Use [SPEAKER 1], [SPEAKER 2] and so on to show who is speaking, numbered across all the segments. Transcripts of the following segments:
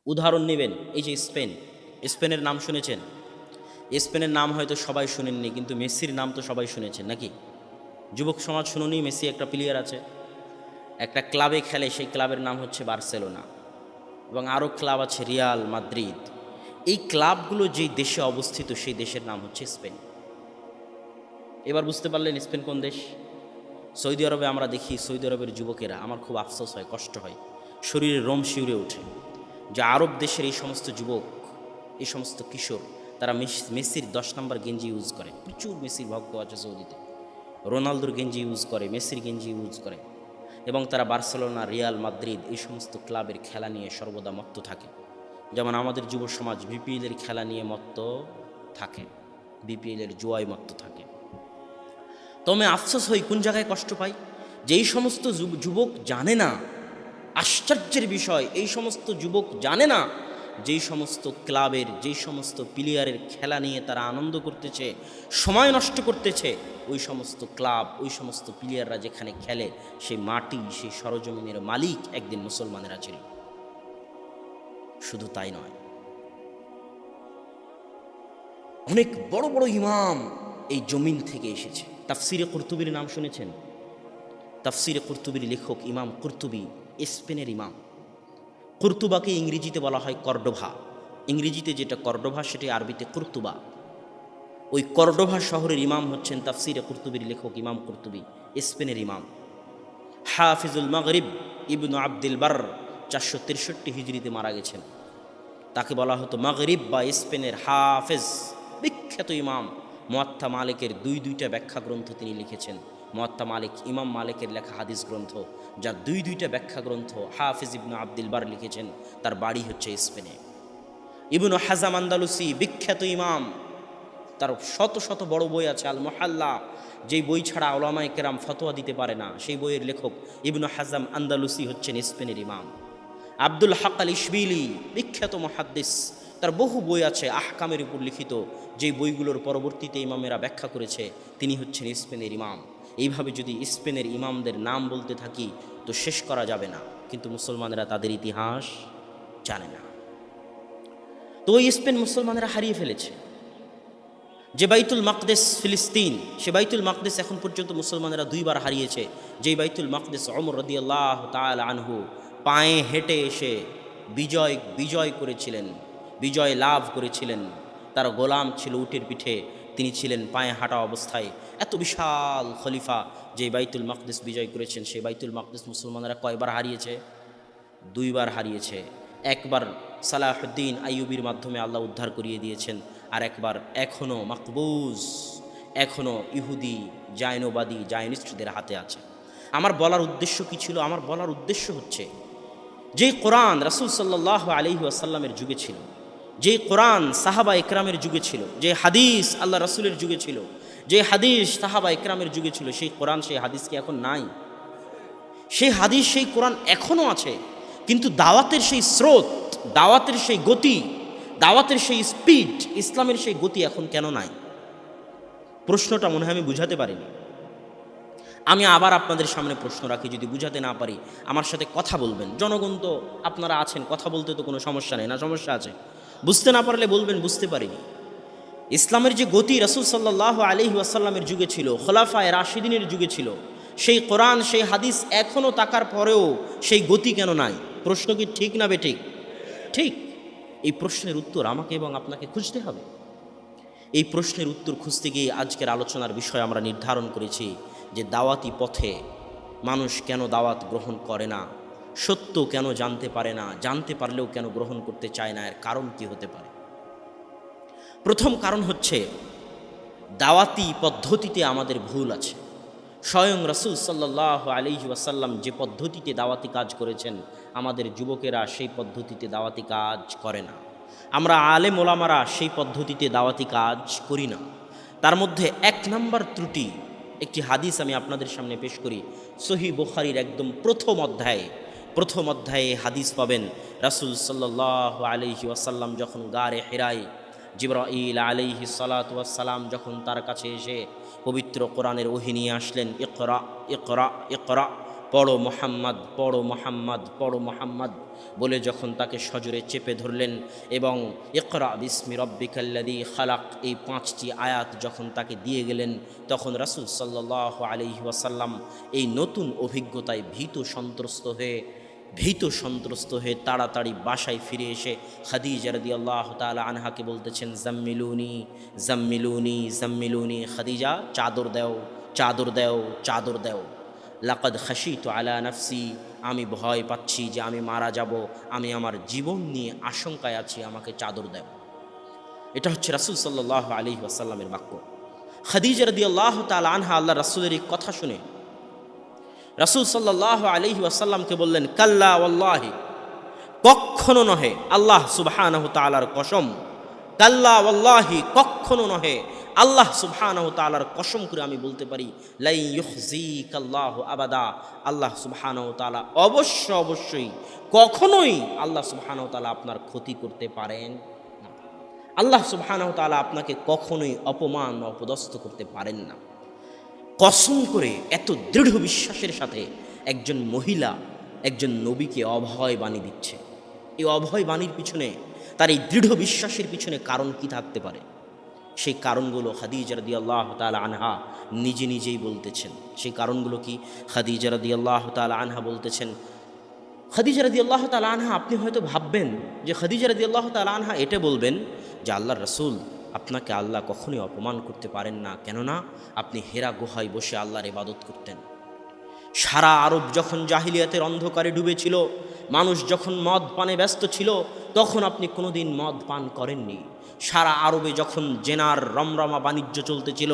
[SPEAKER 1] উদাহরণ নেবেন, এই যে স্পেন, স্পেনের নাম শুনেছেন? স্পেনের নাম হয়তো সবাই শুনেননি, কিন্তু মেসির নাম তো সবাই শুনেছেন নাকি? যুবক সমাজ শুনুনি, মেসি একটা প্লেয়ার আছে, একটা ক্লাবে খেলে, সেই ক্লাবের নাম হচ্ছে বার্সেলোনা, এবং আরও ক্লাব আছে রিয়াল মাদ্রিদ। এই ক্লাবগুলো যেই দেশে অবস্থিত সেই দেশের নাম হচ্ছে স্পেন। এবার বুঝতে পারলেন স্পেন কোন দেশ? সৌদি আরবে আমরা দেখি, সৌদি আরবের যুবকেরা, আমার খুব আফসোস হয়, কষ্ট হয়, শরীরে রোম শিউরে ওঠে, যে আরব দেশের এই সমস্ত যুবক, এই সমস্ত কিশোর, তারা মেসির 10 নম্বর গেঞ্জি ইউজ করে। প্রচুর মেসির ভক্ত আছে সৌদিতে, রোনালদোর গেঞ্জি ইউজ করে, মেসির গেঞ্জি ইউজ করে, এবং তারা বার্সেলোনা, রিয়াল মাদ্রিদ এই সমস্ত ক্লাবের খেলা নিয়ে সর্বদা মত্ত থাকে। যেমন আমাদের যুব সমাজ বিপিএলের খেলা নিয়ে মত্ত থাকে, বিপিএলের জুয়ায় মত্ত থাকে। তো আমি আফসোস হই, কোন জায়গায় কষ্ট পাই, যে এই সমস্ত যুবক জানে না, আশ্চর্যের বিষয়, এই সমস্ত যুবক জানে না যেই সমস্ত ক্লাবের, যেই সমস্ত প্লেয়ারের খেলা নিয়ে তারা আনন্দ করতেছে, সময় নষ্ট করতেছে, ওই সমস্ত ক্লাব, ওই সমস্ত প্লেয়াররা যেখানে খেলে, সেই মাটি, সেই সরজমিনের মালিক একদিন মুসলমানেরা ছিল। শুধু তাই নয়, অনেক বড় বড় ইমাম এই জমিন থেকে এসেছে। তাফসিরে কুরতুবির নাম শুনেছেন? তাফসিরে কুরতুবির লেখক ইমাম কুরতুবি স্পেনের ইমাম। কুরতুবাকে ইংরেজিতে বলা হয় কর্ডোভা। ইংরেজিতে যেটা কর্ডোভা, সেটি আরবিতে কুরতুবা। ওই কর্ডোভা শহরের ইমাম হচ্ছেন তাফসিরে কুরতুবির লেখক ইমাম কুরতুবি, স্পেনের ইমাম। হাফিজুল মাগরিব ইবনু আব্দুল বার 463 হিজরিতে মারা গেছেন। তাকে বলা হতো মাগরিব বা স্পেনের হাফেজ, বিখ্যাত ইমাম। মুয়াত্তা মালিকের দুইটা ব্যাখ্যা গ্রন্থ তিনি লিখেছেন। মুয়াত্তা মালিক, ইমাম মালিকের লেখা হাদিস গ্রন্থ, যা দুইটা ব্যাখ্যা গ্রন্থ হাফিজ ইবনু আব্দুল বার লিখেছেন। তার বাড়ি হচ্ছে স্পেনে। ইবনু হাজাম আন্দালুসি, বিখ্যাত ইমাম, তার শত শত বড় বই আছে, আল মুহাল্লা, যেই বই ছাড়া উলামায়ে কেরাম ফতোয়া দিতে পারে না, সেই বইয়ের লেখক ইবনু হাজাম আন্দালুসি হচ্ছেন স্পেনের ইমাম। আব্দুল হক আল ইশবিলি, বিখ্যাত মুহাদ্দিস, তার বহু বই আছে আহকামের উপর লিখিত, যেই বইগুলোর পরবর্তীতে ইমামেরা ব্যাখ্যা করেছে, তিনি হচ্ছেন স্পেনের ইমাম। এইভাবে যদি স্পেনের ইমামদের নাম বলতে থাকি তো শেষ করা যাবে না, কিন্তু মুসলমানেরা তাদের ইতিহাস জানে না। তো ওই স্পেন মুসলমানেরা হারিয়ে ফেলেছে। যে বাইতুল মাকদেস ফিলিস্তিন, সে বাইতুল মাকদেস এখন পর্যন্ত মুসলমানেরা 2 বার হারিয়েছে। যেই বাইতুল মাকদেস ওমর রাদিয়াল্লাহু তাআলা আনহু পায়ে হেঁটে এসে বিজয় করেছিলেন, বিজয় লাভ করেছিলেন। তার গোলাম ছিল উটের পিঠে, তিনি ছিলেন পায়ে হাঁটা অবস্থায়। এত বিশাল খলিফা যে বাইতুল মাকদেস বিজয় করেছেন, সেই বাইতুল মাকদেস মুসলমানেরা কয়বার হারিয়েছে? 2 বার হারিয়েছে। একবার সালাহুদ্দিন আইয়ুবির মাধ্যমে আল্লাহ উদ্ধার করিয়ে দিয়েছেন, আর একবার এখনও মাকবুজ, এখনও ইহুদি জায়নবাদী জায়নিস্টদের হাতে আছে। আমার বলার উদ্দেশ্য কি ছিল? আমার বলার উদ্দেশ্য হচ্ছে, যে কোরআন রাসূল সাল্লাল্লাহু আলাইহি ওয়াসাল্লামের যুগে ছিল, যে কোরআন সাহাবা ইকরামের যুগে ছিল, যে হাদিস আল্লাহ রাসূলের যুগে ছিল, যে হাদিস সাহাবা ইকরামের যুগে ছিল, সেই কোরআন সেই হাদিস কি এখন নাই? সেই হাদিস সেই কোরআন এখনও আছে, কিন্তু দাওয়াতের সেই স্রোত, দাওয়াতের সেই গতি, দাওয়াতের সেই স্পিড, ইসলামের সেই গতি এখন কেন নাই? প্রশ্নটা মনে হয় আমি বুঝাতে পারিনি। আমি আবার আপনাদের সামনে প্রশ্ন রাখি, যদি বুঝাতে না পারি আমার সাথে কথা বলবেন। জনগণ তো আপনারা আছেন, কথা বলতে তো কোনো সমস্যা নেই, না সমস্যা আছে? বুঝতে না পারলে বলবেন বুঝতে পারিনি। ইসলামের যে গতি রাসূল সাল্লাল্লাহু আলাইহি ওয়াসাল্লামের যুগে ছিল, খোলাফায়ে রাশিদিনের যুগে ছিল, সেই কোরআন সেই হাদিস এখনও থাকার পরেও সেই গতি কেন নাই? প্রশ্ন কি ঠিক না বেঠিক? ঠিক। এই প্রশ্নের উত্তর আমাকে এবং আপনাকে খুঁজতে হবে। এই প্রশ্নের উত্তর খুঁজতে গিয়ে আজকের আলোচনার বিষয় আমরা নির্ধারণ করেছি যে দাওয়াতি পথে মানুষ কেন দাওয়াত গ্রহণ করে না, সত্য কেন জানতে পারে না, জানতে পারলেও কেন গ্রহণ করতে চায় না, এর কারণ কি হতে পারে? প্রথম কারণ হচ্ছে, দাওয়াতি পদ্ধতিতে আমাদের ভুল আছে। স্বয়ং রাসূল সাল্লাল্লাহু আলাইহি ওয়াসাল্লাম যে পদ্ধতিতে দাওয়াতি কাজ করেছেন, আমাদের যুবকেরা সেই পদ্ধতিতে দাওয়াতি কাজ করে না। আমরা আলেম ওলামারা সেই পদ্ধতিতে দাওয়াতি কাজ করি না। তার মধ্যে 1 নম্বর ত্রুটি, একটি হাদিস আমি আপনাদের সামনে পেশ করি। সহিহ বুখারীর একদম প্রথম অধ্যায়ে হাদিস পাবেন। রাসূল সাল্লাল্লাহু আলাইহি ওয়াসাল্লাম যখন গারে হিরায় জিবরাইল আলাইহিস সালাতু ওয়াস সালাম যখন তার কাছে এসে পবিত্র কোরআনের ওহী নিয়ে আসলেন, ইকরা ইকরা ইকরা, পড়ো মোহাম্মদ, পড়ো মোহাম্মদ, পড়ো মোহাম্মদ বলে যখন তাকে সজোরে চেপে ধরলেন এবং ইকরা বিসমি রব্বিকাল্লাযী খালাক এই 5টি আয়াত যখন তাকে দিয়ে গেলেন, তখন রাসূল সাল্লাল্লাহু আলাইহি ওয়াসাল্লাম এই নতুন অভিজ্ঞতায় ভীত সন্ত্রস্ত হয়ে তাড়াতাড়ি বাসায় ফিরে এসে খাদিজা রাদিয়াল্লাহু তাআলা আনহাকে বলতেছেন, জাম্মিলুনি জাম্মিলুনি জাম্মিলুনি, খাদিজা চাদর দাও, চাদর দাও, চাদর দাও। লাকাদ খাশিতু আলা নাফসি, আমি ভয় পাচ্ছি যে আমি মারা যাব, আমি আমার জীবন নিয়ে আশঙ্কায় আছি, আমাকে চাদর দাও। এটা হচ্ছে রাসূল সাল্লাল্লাহু আলাইহি ওয়াসাল্লামের বাক্য। খাদিজা রাদিয়াল্লাহু তাআলা আনহা আল্লাহ রাসূলের এই কথা শুনে রাসূল সাল্লাল্লাহু আলাইহি ওয়াসাল্লামকে বললেন, কাল্লা ওয়াল্লাহি, কখনো নহে, আল্লাহ সুবহানাহু তাআলার কসম, কাল্লা ওয়াল্লাহি, কখনো নহে, আল্লাহ সুবহানাহু তাআলার কসম করে আমি বলতে পারি, লাই ইউখজিকাল্লাহু আবাদা, আল্লাহ সুবহানাহু তাআলা অবশ্যই কখনোই আল্লাহ সুবহানাহু তাআলা আপনার ক্ষতি করতে পারেন না। আল্লাহ সুবহানাহু তাআলা আপনাকে কখনোই অপমান অপদস্থ করতে পারেন না। কসম করে এত দৃঢ় বিশ্বাসের সাথে একজন মহিলা একজন নবীকে অভয় বাণী দিচ্ছে। এই অভয় বাণীর পিছনে, তার এই দৃঢ় বিশ্বাসের পিছনে কারণ কি থাকতে পারে? সেই কারণগুলো খাদিজা রাদিয়াল্লাহু তাআলা আনহা নিজেই বলতেছেন। সেই কারণগুলো কি? খাদিজা রাদিয়াল্লাহু তাআলা আনহা বলতেছেন, খাদিজা রাদিয়াল্লাহু তাআলা আনহা, আপনি হয়তো ভাববেন যে খাদিজা রাদিয়াল্লাহু তাআলা আনহা এটা বলবেন যে আল্লাহর রাসূল, আপনাকে আল্লাহ কখনোই অপমান করতে পারেন না, কেননা আপনি হেরা গুহায় বসে আল্লাহর ইবাদত করতেন। সারা আরব যখন জাহিলিয়াতের অন্ধকারে ডুবেছিল, মানুষ যখন মদ পানে ব্যস্ত ছিল, তখন আপনি কোনোদিন মদ পান করেননি। সারা আরবে যখন জেনার রমরমা বাণিজ্য চলতেছিল,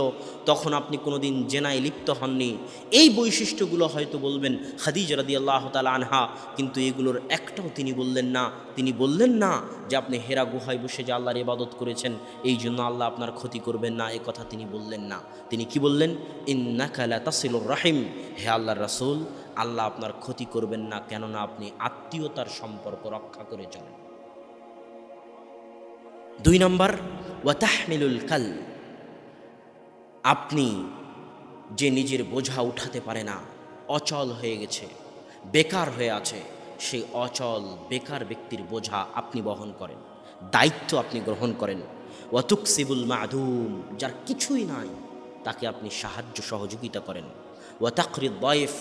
[SPEAKER 1] তখন আপনি কোনোদিন জেনায় লিপ্ত হননি। এই বৈশিষ্ট্যগুলো হয়তো বলবেন খাদিজা রাদিয়াল্লাহু তাআলা আনহা, কিন্তু এগুলোর একটাও তিনি বললেন না। তিনি বললেন না যে আপনি হেরা গুহায় বসে যে আল্লাহর ইবাদত করেছেন, এই জন্য আল্লাহ আপনার ক্ষতি করবেন না, এ কথা তিনি বললেন না। তিনি কি বললেন? ইন্নাকা লা তাসিলুর রাহিম, হে আল্লাহর রাসূল, আল্লাহ আপনার ক্ষতি করবেন না, কেননা আপনি আত্মীয়তার সম্পর্ক রক্ষা করে চলেন। 2 নম্বর, ওয়া তাহমিলুল কাল, আপনি যে নিজের বোঝা উঠাতে পারে না, অচল হয়ে গেছে, বেকার হয়ে আছে, সেই অচল বেকার ব্যক্তির বোঝা আপনি বহন করেন, দায়িত্ব আপনি গ্রহণ করেন। ওয়া তুকসিবুল মাদুম, যার কিছুই নাই তাকে আপনি সাহায্য সহযোগিতা করেন। ওয়া তাকরিদ দাইফ,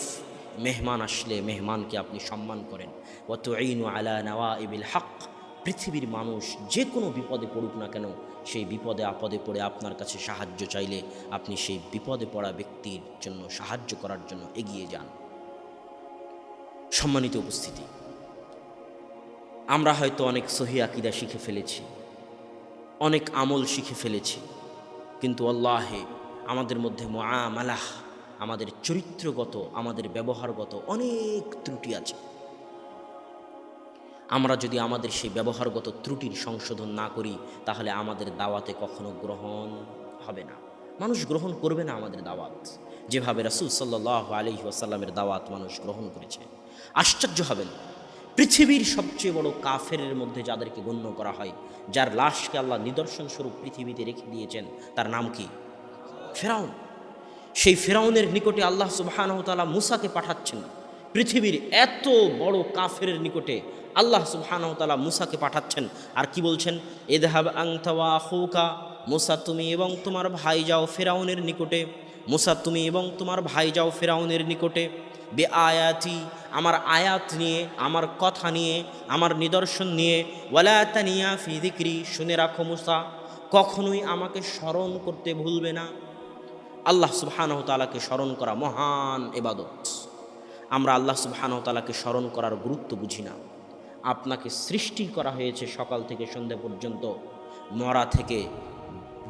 [SPEAKER 1] মেহমান আসলে মেহমানকে আপনি সম্মান করেন। ওয়া তুঈনু আলা নাওয়াইবিল হক, পৃথিবীর মানুষ যে কোনো বিপদে পড়ুক না কেন, সেই বিপদে আপদে পড়ে আপনার কাছে সাহায্য চাইলে আপনি সেই বিপদে পড়া ব্যক্তির জন্য সাহায্য করার জন্য এগিয়ে যান। সম্মানিত উপস্থিতি, আমরা হয়তো অনেক সহি আকীদা শিখে ফেলেছি, অনেক আমল শিখে ফেলেছি, কিন্তু আল্লাহে আমাদের মধ্যে মুআমালাহ, আমাদের চরিত্রগত, আমাদের ব্যবহারগত অনেক ত্রুটি আছে। আমরা যদি আমাদের সেই ব্যবহারগত ত্রুটির সংশোধন না করি, তাহলে আমাদের দাওয়াতে কখনো গ্রহণ হবে না, মানুষ গ্রহণ করবে না আমাদের দাওয়াত, যেভাবে রাসূল সাল্লাল্লাহু আলাইহি ওয়াসাল্লামের দাওয়াত মানুষ গ্রহণ করেছে। আশ্চর্য হবেন, পৃথিবীর সবচেয়ে বড় কাফেরের মধ্যে যাদেরকে গণ্য করা হয়, যার লাশকে আল্লাহ নিদর্শন স্বরূপ পৃথিবীতে রেখে দিয়েছেন, তার নাম কি? ফেরাউন। সেই ফেরাউনের নিকটে আল্লাহ সুবহানাহু ওয়া তাআলা মূসাকে পাঠাচ্ছেন। পৃথিবীর এত বড় কাফেরের নিকটে আল্লাহ সুবহানাহু ওয়া তাআলা মূসাকে পাঠাচ্ছেন, আর কি বলছেন? ইযহাব আনতা ওয়া আখুকা, মূসা তুমি এবং তোমার ভাই যাও ফেরাউনের নিকটে, মূসা তুমি এবং তোমার ভাই যাও ফেরাউনের নিকটে, বে আয়াতি, আমার আয়াত নিয়ে, আমার কথা নিয়ে, আমার নিদর্শন নিয়ে, ওয়ালা তানিয়া ফি যিকরি, শুনে রাখো মূসা, কখনোই আমাকে স্মরণ করতে ভুলবে না। আল্লাহ সুবহানাহু ওয়া তাআলাকে স্মরণ করা মহান ইবাদত। আমরা আল্লাহ সুবহানাহু ওয়া তাআলাকে স্মরণ করার গুরুত্ব বুঝি না। আপনাকে সৃষ্টি করা হয়েছে সকাল থেকে সন্ধ্যা পর্যন্ত, মরা থেকে,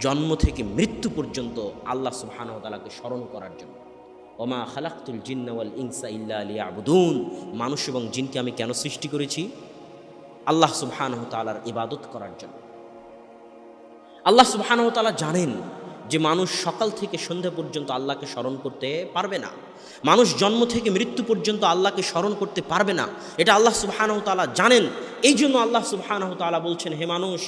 [SPEAKER 1] জন্ম থেকে মৃত্যু পর্যন্ত আল্লাহ সুবহানাহু ওয়া তাআলাকে স্মরণ করার জন্য। ওমা খালাকতুল জিন্না ওয়াল ইনসা ইল্লা লিয়াবুদুন, মানুষ এবং জিনকে আমি কেন সৃষ্টি করেছি? আল্লাহ সুবহানাহু ওয়া তাআলার ইবাদত করার জন্য। আল্লাহ সুবহানাহু ওয়া তাআলা জানেন যে মানুষ সকাল থেকে সন্ধ্যা পর্যন্ত আল্লাহকে স্মরণ করতে পারবে না, মানুষ জন্ম থেকে মৃত্যু পর্যন্ত আল্লাহকে স্মরণ করতে পারবে না। এটা আল্লাহ সুবহানাহু ওয়া তাআলা জানেন, এই জন্য আল্লাহ সুবহানাহু তাআলা বলছেন, হে মানুষ,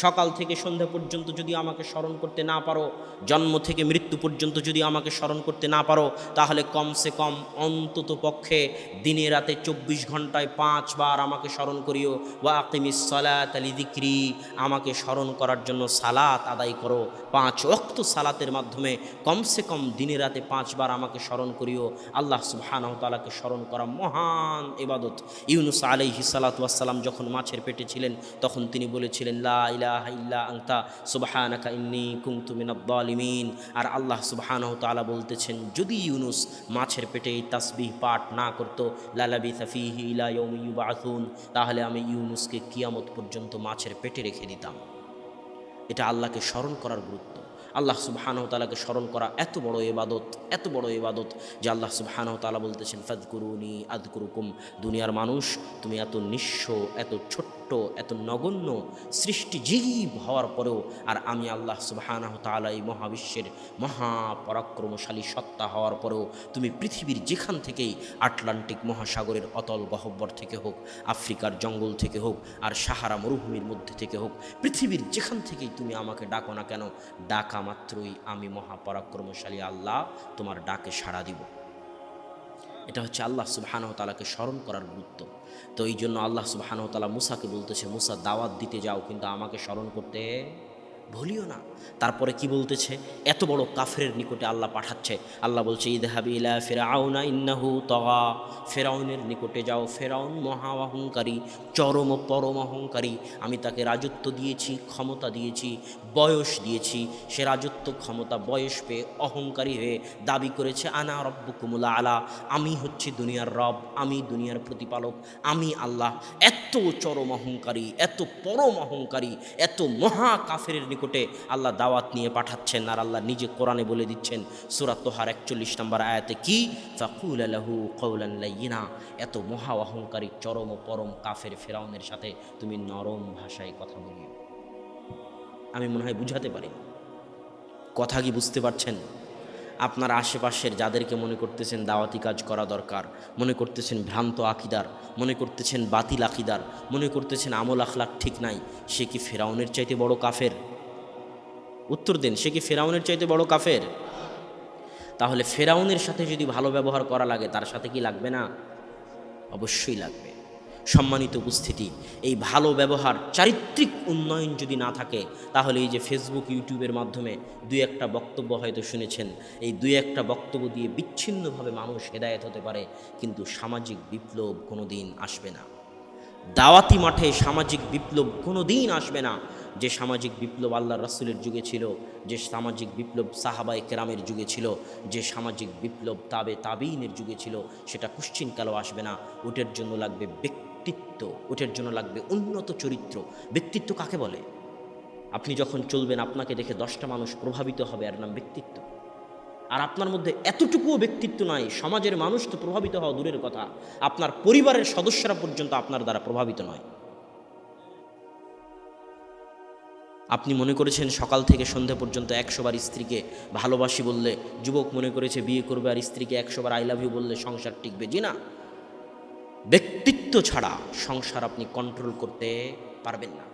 [SPEAKER 1] সকাল থেকে সন্ধ্যা পর্যন্ত যদি আমাকে স্মরণ করতে না পারো, জন্ম থেকে মৃত্যু পর্যন্ত যদি আমাকে স্মরণ করতে না পারো, তাহলে কমসে কম অন্তত পক্ষে দিনে রাতে 24 ঘন্টায় 5 বার আমাকে স্মরণ করিও। ওয়া আকিমিস সালাতা লিযিকরি, আমাকে স্মরণ করার জন্য সালাত আদায় করো। 5 ওয়াক্ত সালাতের মাধ্যমে কমসে কম দিনে রাতে 5 বার আমাকে স্মরণ করিও। আল্লাহ সুবহানাহু তাআলাকে স্মরণ করা মহান ইবাদত। ইউনুস আলাইহিস সালাতু ওয়াস সালাম যখন মাছের পেটে ছিলেন, তখন তিনি বলেছিলেন, লা ইলাহা ইল্লা আনতা সুবহানাকা ইন্নী কুনতু মিনাজ জালিমিন। আর আল্লাহ সুবহানাহু তাআলা বলতেছেন, যদি ইউনুস মাছের পেটে এই তাসবিহ পাঠ না করত, লালাবিথা ফীহি ইলা ইয়াউমি ইউবআসুন, তাহলে আমি ইউনুসকে কিয়ামত পর্যন্ত মাছের পেটে রেখে দিতাম। এটা আল্লাহকে স্মরণ করার গুরুত্ব। আল্লাহ সুবহানাহু তাআলাকে স্মরণ করা এত বড় ইবাদত, এত বড় ইবাদত যে আল্লাহ সুবহানাহু তাআলা বলতেছেন, ফাযকুরুনি আযকুরুকুম। দুনিয়ার মানুষ, তুমি এত নিঃস্ব, এত ছোট্ট, এত নগণ্য সৃষ্টিজীব হওয়ার পরেও, আর আমি আল্লাহ সুবহানাহু তাআলা এই মহাবিশ্বের মহাপরাক্রমশালী সত্তা হওয়ার পরেও তুমি পৃথিবীর যেখান থেকেই, আটলান্টিক মহাসাগরের অতল গহ্বর থেকে হোক, আফ্রিকার জঙ্গল থেকে হোক, আর সাহারা মরুভূমির মধ্যে থেকে হোক, পৃথিবীর যেখান থেকেই তুমি আমাকে ডাকো না কেন, ডাকা মাত্রই আমি মহাপরাক্রমশালী আল্লাহ তোমার ডাকে সাড়া দিব। এটা হচ্ছে আল্লাহ সুবহানাহু তাআলাকে স্মরণ করার গুরুত্ব। তো এই জন্য আল্লাহ সুবহানাহু তাআলা মুসাকে বলতেছে, মুসা দাওয়াত দিতে যাও, কিন্তু আমাকে স্মরণ করতে ভুলিও না। তারপরে কি বলতেছে, এত বড় কাফেরের নিকটে আল্লাহ পাঠাচ্ছে। আল্লাহ বলছে, ইযহাবি ইলা ফিরআউনা ইন্নাহু তাগা, ফেরাউনের নিকটে যাও। ফেরাউন মহা অহংকারী, চরম পরম অহংকারী। আমি তাকে রাজত্ব দিয়েছি, ক্ষমতা দিয়েছি, বয়স দিয়েছি। সে রাজত্ব, ক্ষমতা, বয়স পেয়ে অহংকারী হয়ে দাবি করেছে, আনা রব্বুকুমুল আলা, আমি হচ্ছি দুনিয়ার রব, আমি দুনিয়ার প্রতিপালক, আমি আল্লাহ। এত চরম অহংকারী, এত পরম অহংকারী, এত মহা কাফেরের নিকটে আল্লাহ দাওয়াত নিয়ে পাঠাচ্ছেন। আর আল্লাহ নিজে কোরআনে বলে দিচ্ছেন, সূরা তোহার 41 নম্বর আয়াতে, কি ফাকুল লাহু কওলান লাইয়িনা। এত মহা অহংকারী, চরম ও পরম কাফের ফেরাউনের সাথে তুমি নরম ভাষায় কথা বলিও। আমি মনে হয় বুঝাতে পারি কথা, কি বুঝতে পারছেন? আপনার আশেপাশের যাদেরকে মনে করতেছেন দাওয়াতি কাজ করা দরকার, মনে করতেছেন ভ্রান্ত আকিদার, মনে করতেছেন বাতিল আকিদার, মনে করতেছেন আমল আখলাক ঠিক নাই, সে কি ফেরাউনের চাইতে বড় কাফের? উত্তর দেন, সে কি ফেরাউনের চাইতে বড় কাফের? তাহলে ফেরাউনের সাথে যদি ভালো ব্যবহার করা লাগে, তার সাথে কি লাগবে না? অবশ্যই লাগবে। সম্মানিত উপস্থিতি, এই ভালো ব্যবহার, চারিত্রিক উন্নয়ন যদি না থাকে, তাহলে এই যে ফেসবুক, ইউটিউবের মাধ্যমে দুই একটা বক্তব্য হয়তো শুনেছেন, এই দুই একটা বক্তব্য দিয়ে বিচ্ছিন্নভাবে মানুষ হেদায়েত হতে পারে, কিন্তু সামাজিক বিপ্লব কোনো দিন আসবে না। দাওয়াতি মাঠে সামাজিক বিপ্লব কোনো দিন আসবে না। যে সামাজিক বিপ্লব আল্লাহর রাসূলের যুগে ছিল, যে সামাজিক বিপ্লব সাহাবায়ে কেরামের যুগে ছিল, যে সামাজিক বিপ্লব তাবেঈনের যুগে ছিল, সেটা কুশ্চিনকালেও আসবে না। ওটার জন্য লাগবে ব্যক্তিত্ব, ওটার জন্য লাগবে উন্নত চরিত্র। ব্যক্তিত্ব কাকে বলে? আপনি যখন চলবেন, আপনাকে দেখে 10টা মানুষ প্রভাবিত হবে, এর নাম ব্যক্তিত্ব। আর আপনার মধ্যে এতটুকুও ব্যক্তিত্ব নাই, সমাজের মানুষ তো প্রভাবিত হওয়া দূরের কথা, আপনার পরিবারের সদস্যরা পর্যন্ত আপনার দ্বারা প্রভাবিত নয়। আপনি মনে করেছেন সকাল থেকে সন্ধ্যা পর্যন্ত 100 বার স্ত্রীকে ভালোবাসি বললে, যুবক মনে করেছে বিয়ে করবে আর স্ত্রীকে 100 বার আই লাভ ইউ বললে সংসার টিকবে। জি না, ব্যক্তিত্ব ছাড়া সংসার আপনি কন্ট্রোল করতে পারবেন না।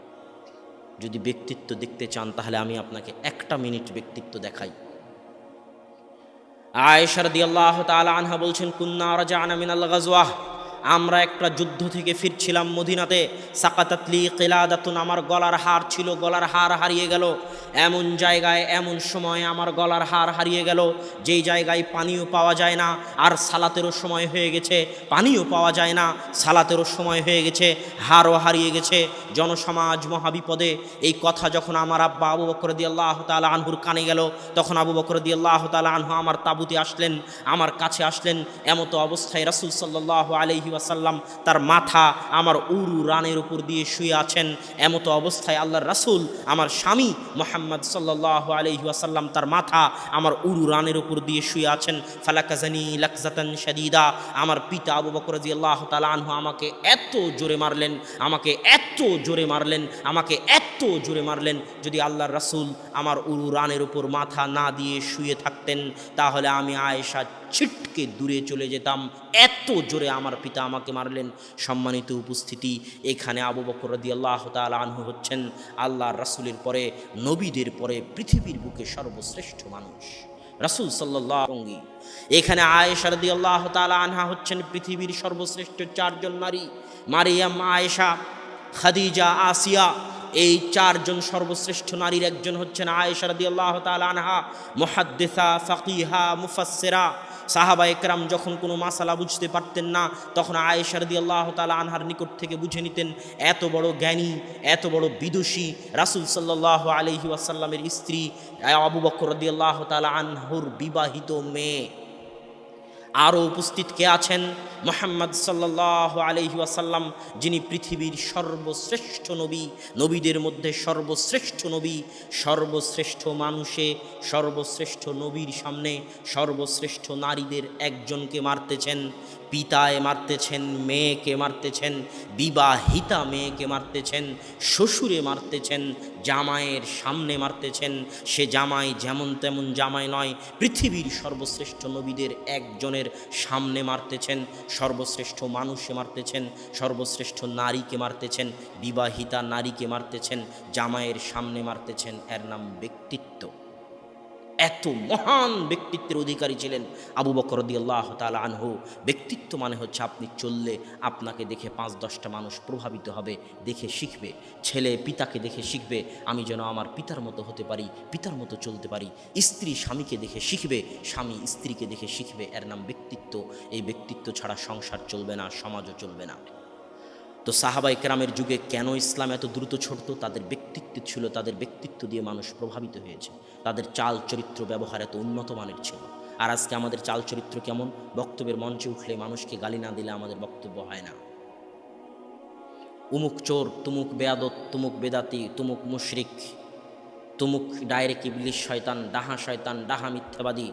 [SPEAKER 1] যদি ব্যক্তিত্ব দেখতে চান, তাহলে আমি আপনাকে 1টা মিনিট ব্যক্তিত্ব দেখাই। আয়েশা রাদিয়াল্লাহু তাআলা আনহা বলছেন, কুন্না রাজা'না মিনাল গাজওয়াহ, আমরা একটা যুদ্ধ থেকে ফিরছিলাম মদিনাতে। সাকাতাতলি কিলাদাতুন, আমার গলার হার ছিল, গলার হার হারিয়ে গেল। এমন জায়গায়, এমন সময় আমার গলার হার হারিয়ে গেল, যেই জায়গায় পানিও পাওয়া যায় না, আর সালাতেরও সময় হয়ে গেছে, পানিও পাওয়া যায় না, সালাতেরও সময় হয়ে গেছে, হারও হারিয়ে গেছে, জনসমাজ মহাবিপদে। এই কথা যখন আমার আব্বা আবু বকর রাদিয়াল্লাহু তাআলা আনহুর কানে গেল, তখন আবু বকর রাদিয়াল্লাহু তাআলা আনহু আমার তাঁবুতে আসলেন, আমার কাছে আসলেন। এমতো অবস্থায় রাসূল সাল্লাল্লাহু আলাইহি ওয়াসাল্লাম তার মাথা আমার উরু রানের উপর দিয়ে শুয়ে আছেন। এমতো অবস্থায় আল্লাহর রাসূল, আমার স্বামী মুহাম্মদ সাল্লাল্লাহু আলাইহি ওয়াসাল্লাম, তার মাথা আমার উরু রানের উপর দিয়ে শুয়ে আছেন। ফালাকাজানি লাকজাতান শাদীদা, আমার পিতা আবু বকর রাদিয়াল্লাহু তাআলা আনহু আমাকে এত জোরে মারলেন, আমাকে এত জোরে মারলেন, আমাকে এত এত জোরে মারলেন, যদি আল্লাহর রাসূল আমার উরুরানের উপর মাথা না দিয়ে শুয়ে থাকতেন তাহলে আমি আয়েশা ছিটকে দূরে চলে যেতাম, এত জোরে আমার পিতা আমাকে মারলেন। সম্মানিত উপস্থিতি, এখানে আবু বকর রাদিয়াল্লাহু তাআলা আনহু হচ্ছেন আল্লাহর রাসূলের পরে, নবীদের পরে পৃথিবীর বুকে সর্বশ্রেষ্ঠ মানুষ, রাসূল সাল্লাল্লাহু আলাইহি ওয়াসাল্লাম। এখানে আয়েশা রাদিয়াল্লাহু তাআলা আনহা হচ্ছেন পৃথিবীর সর্বশ্রেষ্ঠ চারজন নারী, মারিয়াম, আয়েশা, খাদিজা, আসিয়া। এই চারজন সর্বশ্রেষ্ঠ নারীর একজন হচ্ছেন আয়েশা রাদিয়াল্লাহু তাআলা আনহা, মুহাদ্দিসা, ফাকিহা, মুফাসসিরা। সাহাবা একরাম যখন কোনো মাসালা বুঝতে পারতেন না তখন আয়েশা রাদিয়াল্লাহু তাআলা আনহার নিকট থেকে বুঝে নিতেন। এত বড় জ্ঞানী, এত বড় বিদুষী রাসূল সাল্লাল্লাহু আলাইহি ওয়াসাল্লামের স্ত্রী আবু বকর রাদিয়াল্লাহু তাআলা আনহুর বিবাহিত মেয়ে। আরও উপস্থিত কে আছেন? মুহাম্মদ সাল্লাল্লাহু আলাইহি ওয়াসাল্লাম, যিনি পৃথিবীর সর্বশ্রেষ্ঠ নবী, নবীদের মধ্যে সর্বশ্রেষ্ঠ নবী। সর্বশ্রেষ্ঠ মানুষে সর্বশ্রেষ্ঠ নবীর সামনে সর্বশ্রেষ্ঠ নারীদের একজনকে মারতেছেন, পিতায় মারতেছেন, মেয়েকে মারতেছেন, বিবাহিতা মেয়েকে মারতেছেন, শ্বশুরে মারতেছেন, জামাইয়ের সামনে মারতেছেন। সে জামাই যেমন তেমন জামাই নয়, পৃথিবীর সর্বশ্রেষ্ঠ নবীদের একজনের সামনে মারতেছেন। সর্বশ্রেষ্ঠ মানুষে মারতেছেন, সর্বশ্রেষ্ঠ নারীকে মারতেছেন, বিবাহিতা নারীকে মারতেছেন, জামাইয়ের সামনে মারতেছেন। এর নাম ব্যক্তিত্ব। এত মহান ব্যক্তিত্বের অধিকারী ছিলেন আবু বকর রাদিয়াল্লাহু তাআলা আনহু। ব্যক্তিত্ব মানে হচ্ছে আপনি চললে আপনাকে দেখে 5-10টা মানুষ প্রভাবিত হবে, দেখে শিখবে। ছেলে পিতাকে দেখে শিখবে, আমি যেন আমার পিতার মতো হতে পারি, পিতার মতো চলতে পারি। স্ত্রী স্বামীকে দেখে শিখবে, স্বামী স্ত্রীকে দেখে শিখবে। এর নাম ব্যক্তিত্ব। এই ব্যক্তিত্ব ছাড়া সংসার চলবে না, সমাজও চলবে না। তো সাহাবা একরামের যুগে কেন ইসলাম এত দ্রুত ছড়ত? তাদের ব্যক্তিত্ব ছিল, তাদের ব্যক্তিত্ব দিয়ে মানুষ প্রভাবিত হয়েছে। তাদের চাল চরিত্র ব্যবহার এত উন্নত মানের ছিল। আর আজকে আমাদের চাল চরিত্র কেমন? বক্তব্যের মঞ্চে উঠলে মানুষকে গালি না দিলে আমাদের বক্তব্য হয় না। উমুক চোর, তুমুক বেয়াদত, তুমুক বেদাতি, তুমুক মুশরিক, তুমুক ডাইরেক্ট ইবলিশ শয়তান, ডাহা মিথ্যাবাদী।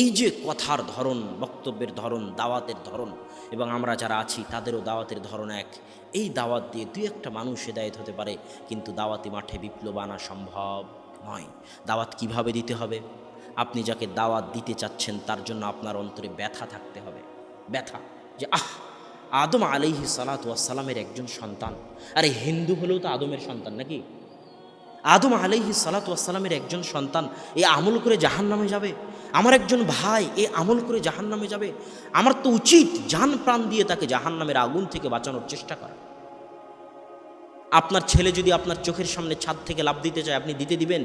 [SPEAKER 1] এই যে কথার ধরন, বক্তব্যের ধরন, দাওয়াতের ধরন, এবং আমরা যারা আছি তাদেরও দাওয়াতের ধরন এক। এই দাওয়াত দিয়ে 2-1টা মানুষ হেদায়েত হতে পারে, কিন্তু দাওয়াতি মাঠে বিপ্লব আনা সম্ভব নয়। দাওয়াত কিভাবে দিতে হবে? আপনি যাকে দাওয়াত দিতে চাচ্ছেন তার জন্য আপনার অন্তরে ব্যথা থাকতে হবে। ব্যথা যে আদম আলাইহিস সালাতু ওয়াস সালামের একজন সন্তান। আরে হিন্দু হলেও তো আদমের সন্তান নাকি? আদম আলাইহিস সালাতু ওয়াস সালামের একজন সন্তান এ আমল করে জাহান্নামে যাবে। আমার একজন ভাই এ আমল করে জাহান্নামে যাবে। আমার তো উচিত জান প্রাণ দিয়ে তাকে জাহান্নামের আগুন থেকে বাঁচানোর চেষ্টা করা। আপনার ছেলে যদি আপনার চোখের সামনে ছাদ থেকে লাফ দিতে চায়, আপনি দিতে দিবেন?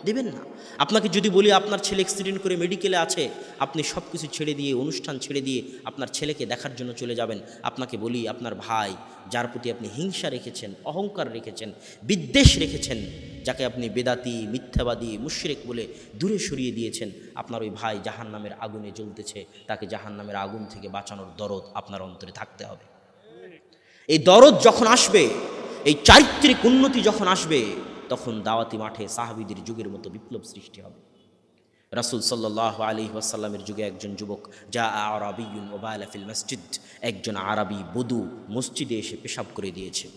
[SPEAKER 1] দেবেন না। আপনাকে যদি বলি আপনার ছেলে অ্যাক্সিডেন্ট করে মেডিকেলে আছে, আপনি সব কিছু ছেড়ে দিয়ে, অনুষ্ঠান ছেড়ে দিয়ে আপনার ছেলেকে দেখার জন্য চলে যাবেন। আপনাকে বলি আপনার ভাই, যার প্রতি আপনি হিংসা রেখেছেন, অহংকার রেখেছেন, বিদ্বেষ রেখেছেন, যাকে আপনি বেদাতি, মিথ্যাবাদী, মুশরিক বলে দূরে সরিয়ে দিয়েছেন, আপনার ওই ভাই জাহান্নামের আগুনে জ্বলতেছে। তাকে জাহান্নামের আগুন থেকে বাঁচানোর দরদ আপনার অন্তরে থাকতে হবে। এই দরদ যখন আসবে, এই চারিত্রিক উন্নতি যখন আসবে, তখন দাওয়াতি মাঠে সাহাবীদের যুগের মতো বিপ্লব সৃষ্টি হবে। রাসূল সাল্লাল্লাহু আলাইহি ওয়াসাল্লামের যুগে একজন যুবক, যা আরাবিয়ুন ওয়াবালা ফিল মসজিদ, একজন আরবি বদু মসজিদে এসে পেশাব করে দিয়েছে।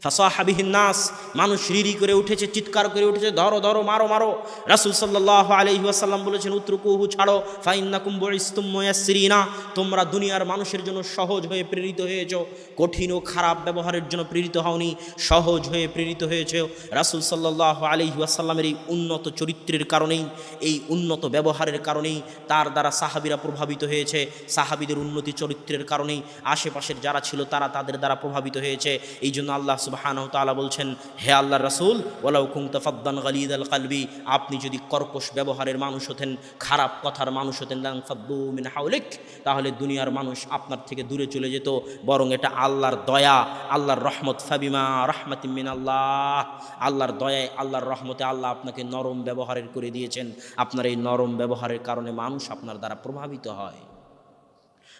[SPEAKER 1] ফাসাহা বিহিন নাস, মানুষ রিরি করে উঠেছে, চিৎকার করে উঠেছে, ধরো ধরো, মারো মারো। রাসূল সাল্লাল্লাহু আলাইহি ওয়াসাল্লাম বলেছেন, উতরুকুহু, ছাড়ো, ফাইন্নাকুম বুইসতুম মুয়াসসিরিনা, তোমরা দুনিয়ার মানুষের জন্য সহজ হয়ে প্রেরিত হয়েছো, কঠিন ও খারাপ ব্যবহারের জন্য প্রেরিত হওনি, সহজ হয়ে প্রেরিত হয়েছে। রাসূল সাল্লাল্লাহু আলাইহি ওয়াসাল্লামের এই উন্নত চরিত্রের কারণেই, এই উন্নত ব্যবহারের কারণেই তার দ্বারা সাহাবীরা প্রভাবিত হয়েছে। সাহাবীদের উন্নতি চরিত্রের কারণেই আশেপাশের যারা ছিল তারা তাদের দ্বারা প্রভাবিত হয়েছে। এই জন্য আল্লাহ সুবহানাহু তাআলা বলছেন, হে আল্লাহর রাসূল, ওয়ালাউ কুনতা ফাদ্দান গালিদাল কলবি, আপনি যদি কর্কশ ব্যবহারের মানুষ হতেন, খারাপ কথার মানুষ হতেন, লান ফাদ্দু মিন হাওলিক, তাহলে দুনিয়ার মানুষ আপনার থেকে দূরে চলে যেত। বরং এটা আল্লাহর দয়া, আল্লাহর রহমত। ফাবিমা রাহমাতিম মিনাল্লাহ, আল্লাহর দয়ায়, আল্লাহর রহমতে আল্লাহ আপনাকে নরম ব্যবহারের করে দিয়েছেন। আপনার এই নরম ব্যবহারের কারণে মানুষ আপনার দ্বারা প্রভাবিত হয়,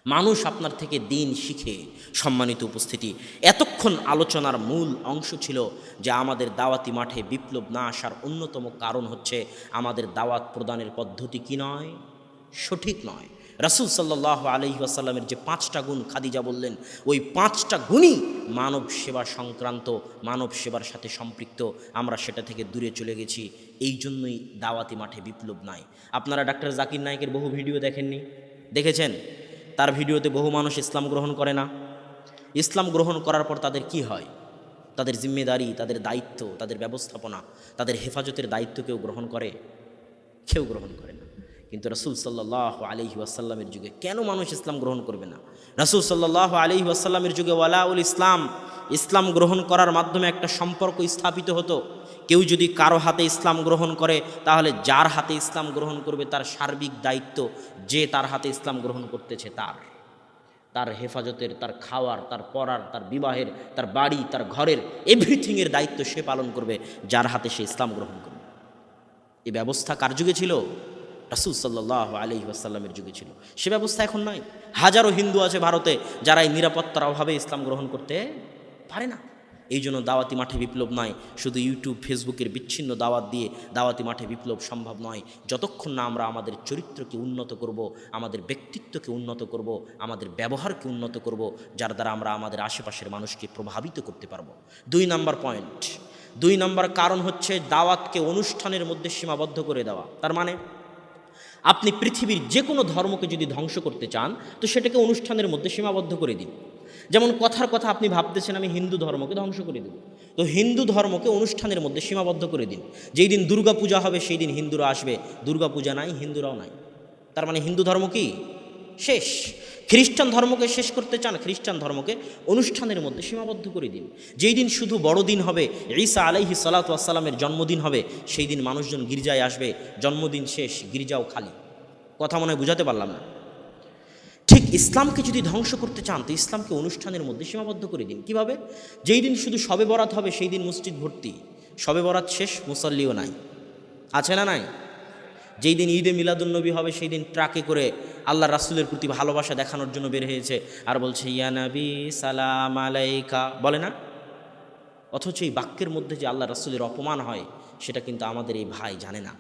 [SPEAKER 1] মানুষ আপনার থেকে দিন শিখে। সম্মানিত উপস্থিতি, এতক্ষণ আলোচনার মূল অংশ ছিল যে আমাদের দাওয়াতি মাঠে বিপ্লব না আসার অন্যতম কারণ হচ্ছে আমাদের দাওয়াত প্রদানের পদ্ধতি কি নয়, সঠিক নয়। রাসূল সাল্লাল্লাহু আলাইহি ওয়াসাল্লামের যে 5টা গুণ খাদিজা বললেন, ওই 5টা গুণই মানব সেবা সংক্রান্ত, মানব সেবার সাথে সম্পৃক্ত। আমরা সেটা থেকে দূরে চলে গেছি। এই জন্যই দাওয়াতি মাঠে বিপ্লব নাই। আপনারা ডাক্তার জাকির নায়েকের বহু ভিডিও দেখেননি? দেখেছেন? তার ভিডিওতে বহু মানুষ ইসলাম গ্রহণ করে না। ইসলাম গ্রহণ করার পর তাদের কি হয়? তাদের জিম্মেদারি, তাদের দায়িত্ব, তাদের ব্যবস্থাপনা, তাদের হেফাজতের দায়িত্ব কেউ গ্রহণ করে? কেউ গ্রহণ করে না। কিন্তু রাসূল সাল্লাল্লাহু আলাইহি ওয়াসাল্লামের যুগে কেন মানুষ ইসলাম গ্রহণ করবে না? রাসূল সাল্লাল্লাহু আলাইহি ওয়াসাল্লামের যুগে ওয়ালাউল ইসলাম, ইসলাম গ্রহণ করার মাধ্যমে একটা সম্পর্ক স্থাপিত হতো। কেউ যদি কারো হাতে ইসলাম গ্রহণ করে, তাহলে যার হাতে ইসলাম গ্রহণ করবে তার সার্বিক দায়িত্ব, যে তার হাতে ইসলাম গ্রহণ করতেছে তার হেফাজতের, তার খাওয়ার, তার পড়ার, তার বিবাহের, তার বাড়ি, তার ঘরের এভরিথিংয়ের দায়িত্ব সে পালন করবে যার হাতে সে ইসলাম গ্রহণ করবে। এই ব্যবস্থা কার যুগে ছিল? রাসূল সাল্লাল্লাহু আলাইহি ওয়াসাল্লামের যুগে ছিল। সে ব্যবস্থা এখন নাই। হাজারো হিন্দু আছে ভারতে যারা এই নিরাপত্তার অভাবে ইসলাম গ্রহণ করতে পারে না। এই জন্য দাওয়াতি মাঠে বিপ্লব নয়। শুধু ইউটিউব ফেসবুকের বিচ্ছিন্ন দাওয়াত দিয়ে দাওয়াতি মাঠে বিপ্লব সম্ভব নয়। যতক্ষণ না আমরা আমাদের চরিত্রকে উন্নত করব, আমাদের ব্যক্তিত্বকে উন্নত করব, আমাদের ব্যবহারকে উন্নত করব, যার দ্বারা আমরা আমাদের আশেপাশের মানুষকে প্রভাবিত করতে পারবো। 2 নম্বর পয়েন্ট, 2 নম্বর কারণ হচ্ছে দাওয়াতকে অনুষ্ঠানের মধ্যে সীমাবদ্ধ করে দেওয়া। তার মানে আপনি পৃথিবীর যে কোনো ধর্মকে যদি ধ্বংস করতে চান, তো সেটাকে অনুষ্ঠানের মধ্যে সীমাবদ্ধ করে দিন। যেমন কথার কথা আপনি ভাবতেছেন আমি হিন্দু ধর্মকে ধ্বংস করে দেব, তো হিন্দু ধর্মকে অনুষ্ঠানের মধ্যে সীমাবদ্ধ করে দিন। যেই দিন দুর্গা পূজা হবে সেই দিন হিন্দুরা আসবে, দুর্গা পূজা নাই, হিন্দুরাও নাই। তার মানে হিন্দু ধর্ম কি শেষ? খ্রিস্টান ধর্মকে শেষ করতে চান, খ্রিস্টান ধর্মকে অনুষ্ঠানের মধ্যে সীমাবদ্ধ করে দিন। যেই দিন শুধু বড়দিন হবে, ঈসা আলাইহিস সালাতু ওয়াস সালামের জন্মদিন হবে, সেই দিন মানুষজন গির্জায় আসবে, জন্মদিন শেষ, গির্জাও খালি। কথা মনে হয় বুঝাতে পারলাম না? ঠিক ইসলামকে যদি ধ্বংস করতে চান, তো ইসলামকে অনুষ্ঠানের মধ্যে সীমাবদ্ধ করে দিন। কিভাবে? যেই দিন শুধু শবে বরাত হবে সেই দিন মসজিদ ভর্তি, শবে বরাত শেষ, মুসল্লিও নাই। আছে না নাই? যেই দিন ঈদে মিলাদুন্নবী হবে সেই দিন ট্রাকে করে আল্লাহ রাসূলের প্রতি ভালোবাসা দেখানোর জন্য বের হয়েছে, আর বলছে ইয়া নবী সালাম আলাইকা, বলে না? অথচ এই বাক্যের মধ্যে যে আল্লাহ রাসূলের অপমান হয় সেটা কিন্তু আমাদের এই ভাই জানে না।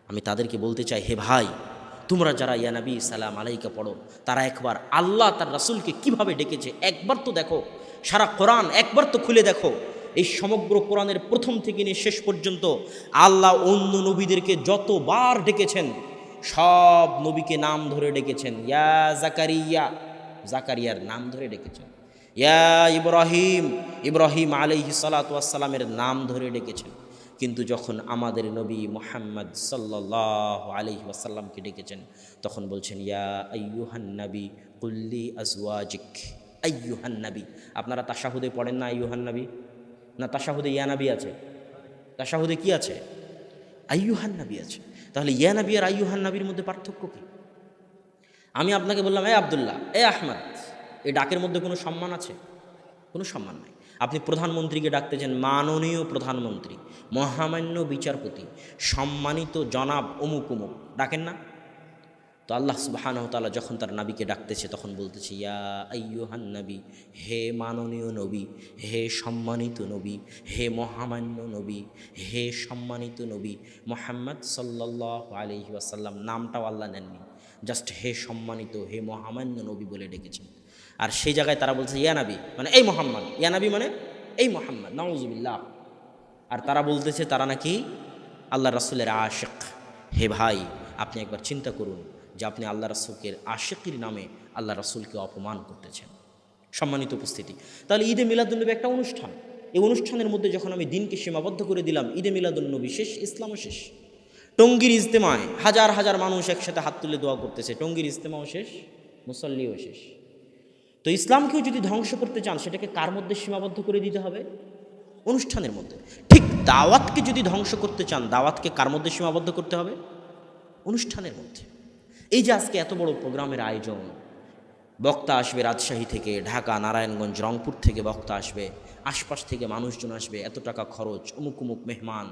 [SPEAKER 1] আমি তাদেরকে বলতে চাই, হে ভাই, তোমরা যারা ইয়া নবী সালাম আলাইকা পড়ো, তারা একবার আল্লাহ তার রাসূলকে কিভাবে ডেকেছে একবার তো দেখো। সারা কোরআন একবার তো খুলে দেখো। এই সমগ্র কোরআনের প্রথম থেকে নিয়ে শেষ পর্যন্ত আল্লাহ অন্য নবীদেরকে যতবার ডেকেছেন, সব নবীকে নাম ধরে ডেকেছেন। ইয়া জাকারিয়া, জাকারিয়ার নাম ধরে ডেকেছেন। ইয়া ইব্রাহিম, ইব্রাহিম আলাইহিস সালাতু ওয়াস সালামের নাম ধরে ডেকেছেন। কিন্তু যখন আমাদের নবী মুহাম্মদ সাল্লাল্লাহু আলাইহি ওয়াসাল্লামকে ডেকেছেন, তখন বলছেন ইয়া আইয়ুহান নবী কুল্লি আজওয়াজিক। আইয়ুহান নবী, আপনারা তাশাহুদে পড়েন না আইয়ুহান নবী? না, তাশাহুদে ইয়া নবী আছে। তাশাহুদে কি আছে? আইয়ুহান নবী আছে। তাহলে ইয়া নবী আর আইয়ুহান নবীর মধ্যে পার্থক্য কি? আমি আপনাকে বললাম এ আব্দুল্লাহ, এ আহমদ, এই ডাকের মধ্যে কোনো সম্মান আছে? কোনো সম্মান নাই। আপনি প্রধানমন্ত্রীকে ডাকতেছেন মাননীয় প্রধানমন্ত্রী, মহামান্য বিচারপতি, সম্মানিত জনাব অমুক অমুক, ডাকেন না? তো আল্লাহ সুবহানাহু ওয়া তাআলা যখন তার নবীকে ডাকতেছে তখন বলতেছে ইয়া আইয়ুহান নবী, হে মাননীয় নবী, হে সম্মানিত নবী, হে মহামান্য নবী, হে সম্মানিত নবী মুহাম্মদ সাল্লাল্লাহু আলাইহি ওয়াসাল্লাম। নামটাও আল্লাহ নেননি, জাস্ট হে সম্মানিত, হে মহামান্য নবী বলে ডেকেছেন। আর সেই জায়গায় তারা বলছে ইয়া নবী মানে এই মোহাম্মদ, ইয়া নবী মানে এই মোহাম্মদ, নাউজুবিল্লাহ। আর তারা বলতেছে তারা নাকি আল্লাহ রাসূলের আশিক। হে ভাই, আপনি একবার চিন্তা করুন যে আপনি আল্লাহ রাসূলের আশিকির নামে আল্লাহ রাসূলকে অপমান করতেছেন। সম্মানিত উপস্থিতি, তাহলে ঈদে মিলাদুন্নবী একটা অনুষ্ঠান। এই অনুষ্ঠানের মধ্যে যখন আমি দিনকে সীমাবদ্ধ করে দিলাম, ঈদে মিলাদুন্নবী শেষ, ইসলামও শেষ। টঙ্গীর ইজতেমায় হাজার হাজার মানুষ একসাথে হাত তুলে দোয়া করতেছে, টঙ্গীর ইজতেমাও শেষ, মুসল্লিও শেষ। তো ইসলামকেও যদি ধ্বংস করতে চান, সেটাকে কার মধ্যে সীমাবদ্ধ করে দিতে হবে? অনুষ্ঠানের মধ্যে। ঠিক দাওয়াতকে যদি ধ্বংস করতে চান, দাওয়াতকে কার মধ্যে সীমাবদ্ধ করতে হবে? অনুষ্ঠানের মধ্যে। এই যে আজকে এত বড় প্রোগ্রামের আয়োজন, বক্তা আসবে রাজশাহী থেকে, ঢাকা, নারায়ণগঞ্জ, রংপুর থেকে বক্তা আসবে, আশপাশ থেকে মানুষজন আসবে, এত টাকা খরচ, অমুক অমুক মেহমান।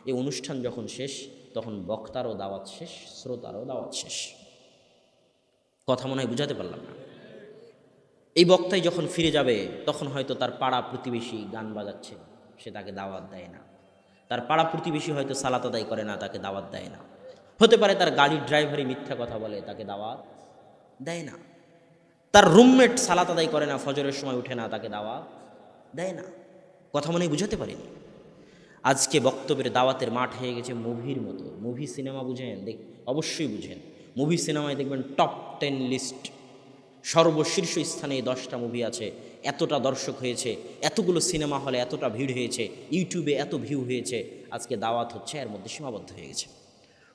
[SPEAKER 1] এই অনুষ্ঠান যখন শেষ, তখন বক্তারও দাওয়াত শেষ, শ্রোতারও দাওয়াত শেষ। কথা মনে হয় বুঝাতে পারলাম না? এই বক্তাই যখন ফিরে যাবে, তখন হয়তো তার পাড়া প্রতিবেশী গান বাজাচ্ছে, সে তাকে দাওয়াত দেয় না। তার পাড়া প্রতিবেশী হয়তো সালাত আদায় করে না, তাকে দাওয়াত দেয় না। হতে পারে তার গাড়ির ড্রাইভারই মিথ্যা কথা বলে, তাকে দাওয়াত দেয় না। তার রুমমেট সালাত আদায় করে না, ফজরের সময় উঠে না, তাকে দাওয়াত দেয় না। কথা মনে বুঝাতে পারিনি। আজকে বক্তব্যের দাওয়াতের মাঠ হয়ে গেছে মুভির মতো। মুভি সিনেমা বুঝেন? অবশ্যই বুঝেন। মুভি সিনেমায় দেখবেন টপ 10 লিস্ট, সর্বশীর্ষ স্থানে 10টা মুভি আছে, এতটা দর্শক হয়েছে, এতগুলো সিনেমা হলে এতটা ভিড় হয়েছে, ইউটিউবে এত ভিউ হয়েছে। আজকে দাওয়াত হচ্ছে এর মধ্যে সীমাবদ্ধ হয়ে গেছে।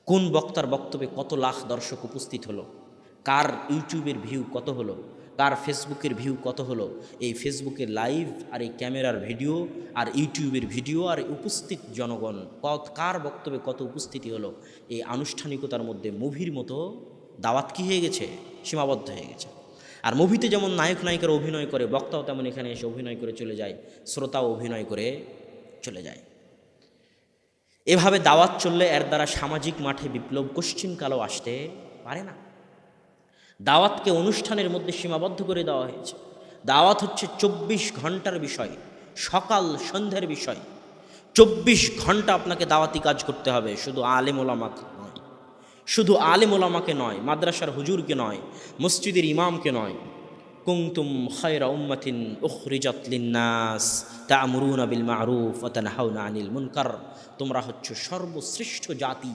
[SPEAKER 1] কোন বক্তার বক্তব্যে কত লাখ দর্শক উপস্থিত হলো, কার ইউটিউবের ভিউ কত হলো, কার ফেসবুকের ভিউ কত হলো, এই ফেসবুকের লাইভ আর এই ক্যামেরার ভিডিও আর ইউটিউবের ভিডিও আর উপস্থিত জনগণ কার বক্তব্যে কত উপস্থিতি হলো, এই আনুষ্ঠানিকতার মধ্যে মুভির মতো দাওয়াত কী হয়ে গেছে? সীমাবদ্ধ হয়ে গেছে। আর মুভিতে যেমন নায়ক নায়িকারা অভিনয় করে, বক্তাও তেমন এখানে এসে অভিনয় করে চলে যায়, শ্রোতাও অভিনয় করে চলে যায়। এভাবে দাওয়াত চললে এর দ্বারা সামাজিক মাঠে বিপ্লব কোশ্চিনকালও আসতে পারে না। দাওয়াতকে অনুষ্ঠানের মধ্যে সীমাবদ্ধ করে দেওয়া হয়েছে। দাওয়াত হচ্ছে 24 ঘন্টার বিষয়, সকাল সন্ধ্যার বিষয়। 24 ঘন্টা আপনাকে দাওয়াতি কাজ করতে হবে। শুধু আলেম ওলামাকে নয়, শুধু আলেম ওলামাকে নয়, মাদ্রাসার হুজুরকে নয়, মসজিদের ইমামকে নয়। কুনতুম খায়রা উম্মাতিন উখরিজাত লিন্নাস তা'মুরুনা বিল মা'রুফ ওয়া তানহাউনা আনিল মুনকার। তোমরা হচ্ছে সর্বশ্রেষ্ঠ জাতি।